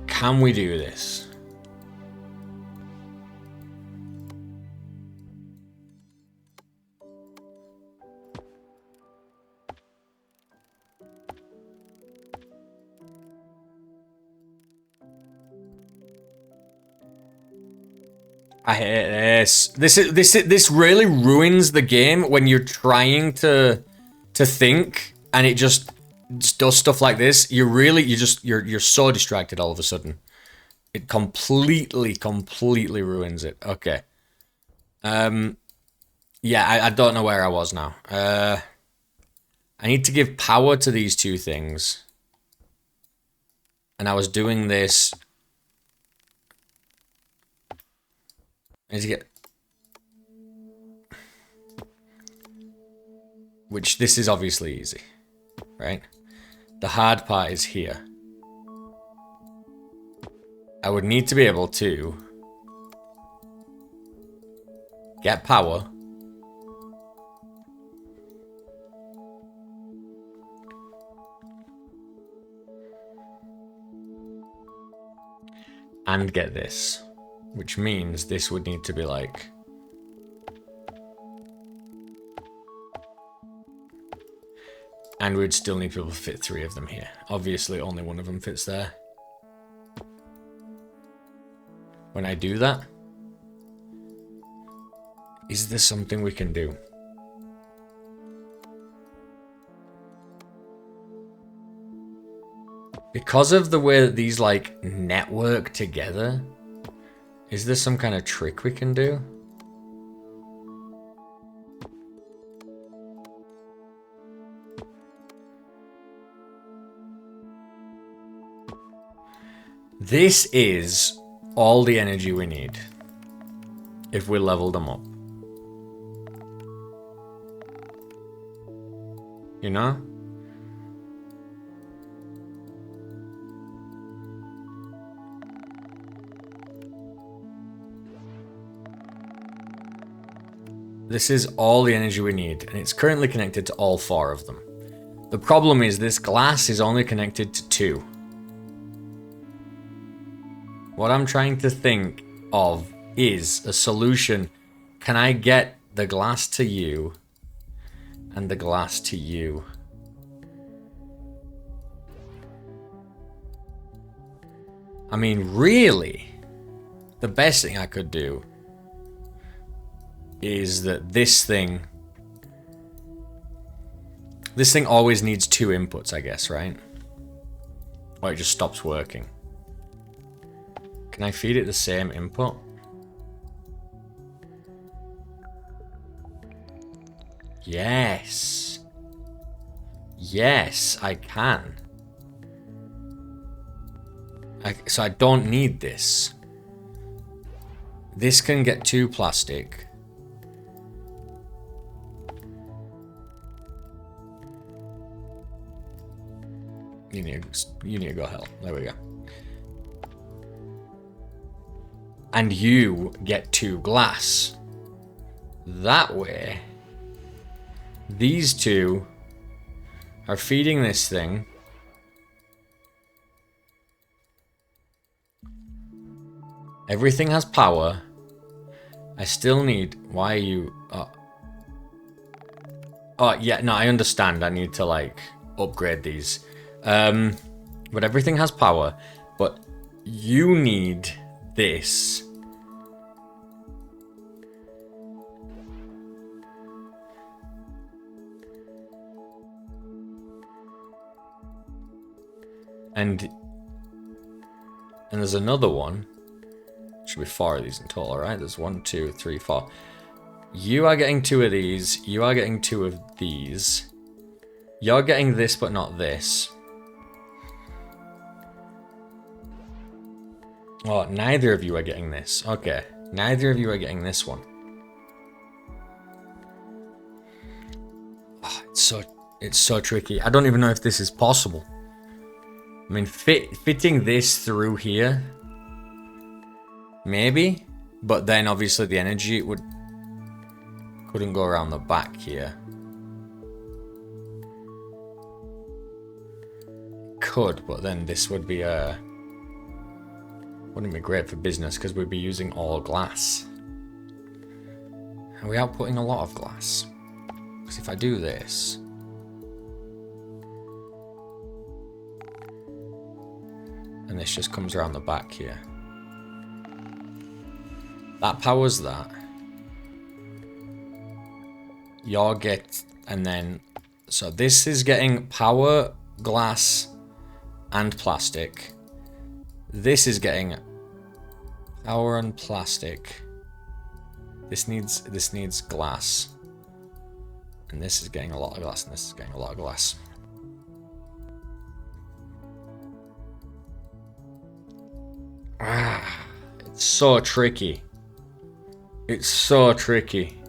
can we do this? I hate this. This really ruins the game when you're trying to think and it just does stuff like this. You're so distracted all of a sudden. It completely ruins it. Okay. Yeah, I don't know where I was now. I need to give power to these 2 things. And I was doing this. I need to get... Which, this is obviously easy, right? The hard part is here. I would need to be able to get power and get this. Which means this would need to be like... And we'd still need to be able to fit 3 of them here. Obviously, only one of them fits there. When I do that... Is there something we can do? Because of the way that these, like, network together... Is there some kind of trick we can do? This is all the energy we need if we level them up. You know? This is all the energy we need, and it's currently connected to all 4 of them. The problem is this glass is only connected to 2. What I'm trying to think of is a solution. Can I get the glass to you and the glass to you? I mean, really, the best thing I could do is that this thing always needs 2 inputs, I guess, right? Or it just stops working. Can I feed it the same input? Yes. Yes, I can. So I don't need this. This can get 2 plastic. You need to go hell. There we go. And you get 2 glass. That way, these two are feeding this thing. Everything has power. I still need... Why are you... Oh, yeah, no, I understand. I need to, like, upgrade these. But everything has power. But you need this. And there's another one. Should be 4 of these in total, right? There's 1, 2, 3, 4. You are getting 2 of these. You are getting 2 of these. You're getting this, but not this. Oh, neither of you are getting this. Okay. Neither of you are getting this one. Oh, it's so tricky. I don't even know if this is possible. I mean, fitting this through here, maybe, but then obviously the energy couldn't go around the back here. Could, but then this would be wouldn't be great for business because we'd be using all glass. Are we outputting a lot of glass? Because if I do this. And this just comes around the back here. That powers that. You're and then, so this is getting power, glass, and plastic. This is getting power and plastic. This needs glass. And this is getting a lot of glass, and this is getting a lot of glass. It's so tricky. It's so tricky.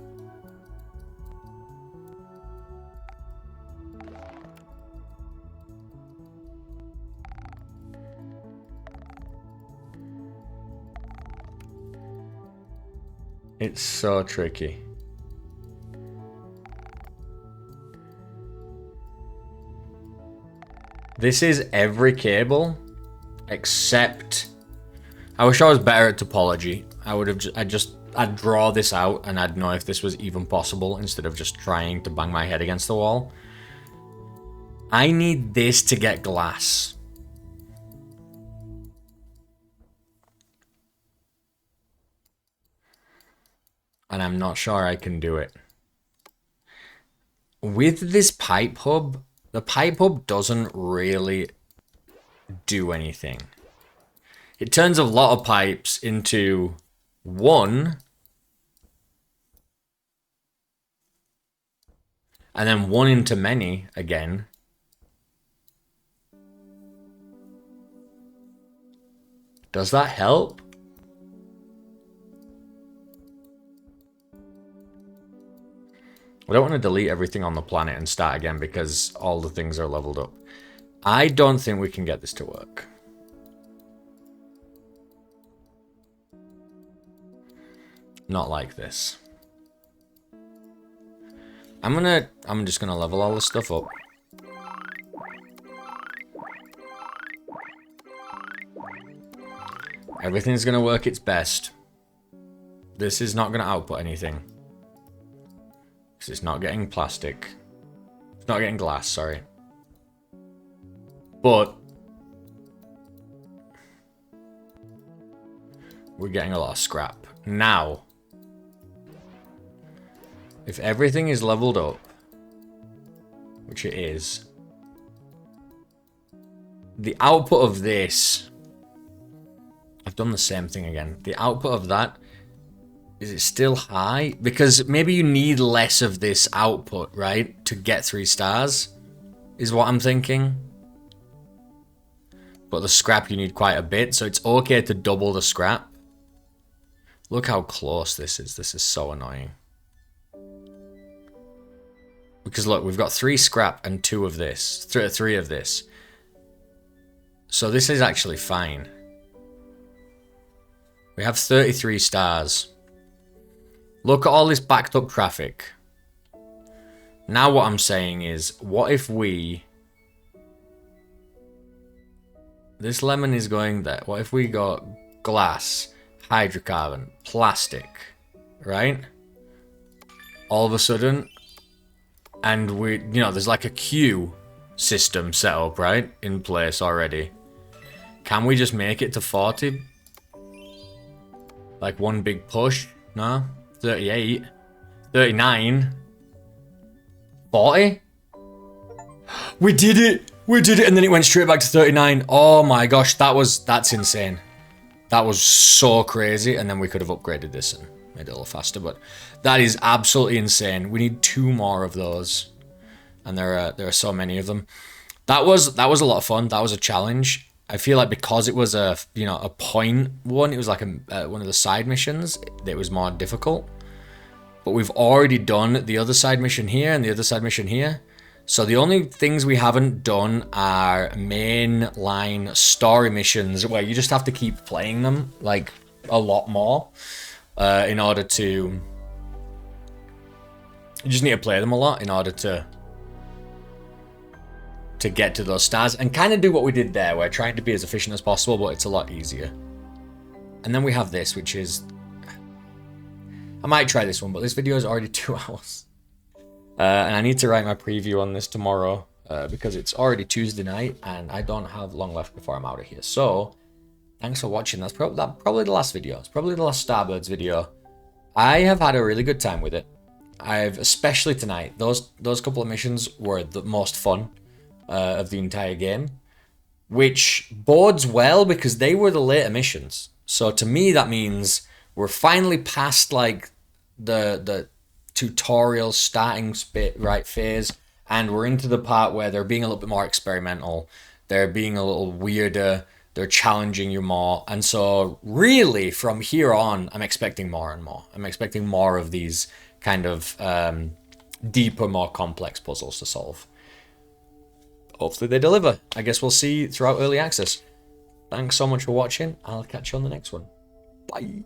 It's so tricky. This is every cable except... I wish I was better at topology. I'd draw this out and I'd know if this was even possible instead of just trying to bang my head against the wall. I need this to get glass. And I'm not sure I can do it. With this pipe hub, the pipe hub doesn't really do anything. It turns a lot of pipes into one, and then one into many again. Does that help? I don't want to delete everything on the planet and start again because all the things are leveled up. I don't think we can get this to work. Not like this. I'm just gonna level all this stuff up. Everything's gonna work its best. This is not gonna output anything. Because it's not getting plastic. It's not getting glass, sorry. But we're getting a lot of scrap. Now, if everything is leveled up, which it is, the output of this, I've done the same thing again. The output of that Is it still high? Because maybe you need less of this output, right? To get 3 stars, is what I'm thinking. But the scrap you need quite a bit, so it's okay to double the scrap. Look how close this is. This is so annoying. Because look, we've got 3 scrap and 2 of this. 3 of this. So this is actually fine. We have 33 stars. Look at all this backed up traffic. Now what I'm saying is, what if we... This lemon is going there. What if we got glass, hydrocarbon, plastic, right? All of a sudden, and we, you know, there's like a queue system set up, right? In place already. Can we just make it to 40? Like one big push? No? 38? 39? 40? We did it! We did it, and then it went straight back to 39. Oh my gosh, that's insane. That was so crazy, and then we could have upgraded this and made it a little faster, but that is absolutely insane. We need 2 more of those, and there are so many of them. That was a lot of fun. That was a challenge. I feel like because it was a point one, it was like one of the side missions. It was more difficult, but we've already done the other side mission here and the other side mission here. So the only things we haven't done are mainline story missions where you just have to keep playing them like a lot more in order to... You just need to play them a lot in order to get to those stars and kind of do what we did there. We're trying to be as efficient as possible, but it's a lot easier. And then we have this, which is... I might try this one, but this video is already 2 hours. And I need to write my preview on this tomorrow because it's already Tuesday night and I don't have long left before I'm out of here. So, thanks for watching. That's probably the last video. It's probably the last Starbirds video. I have had a really good time with it. Especially tonight, those couple of missions were the most fun of the entire game, which bodes well because they were the later missions. So to me, that means we're finally past like the tutorial starting phase, and we're into the part where they're being a little bit more experimental, they're being a little weirder, they're challenging you more, and so really from here on I'm expecting more and more. I'm expecting more of these kind of deeper, more complex puzzles to solve. Hopefully they deliver. I guess we'll see throughout early access. Thanks so much for watching. I'll catch you on the next one. Bye.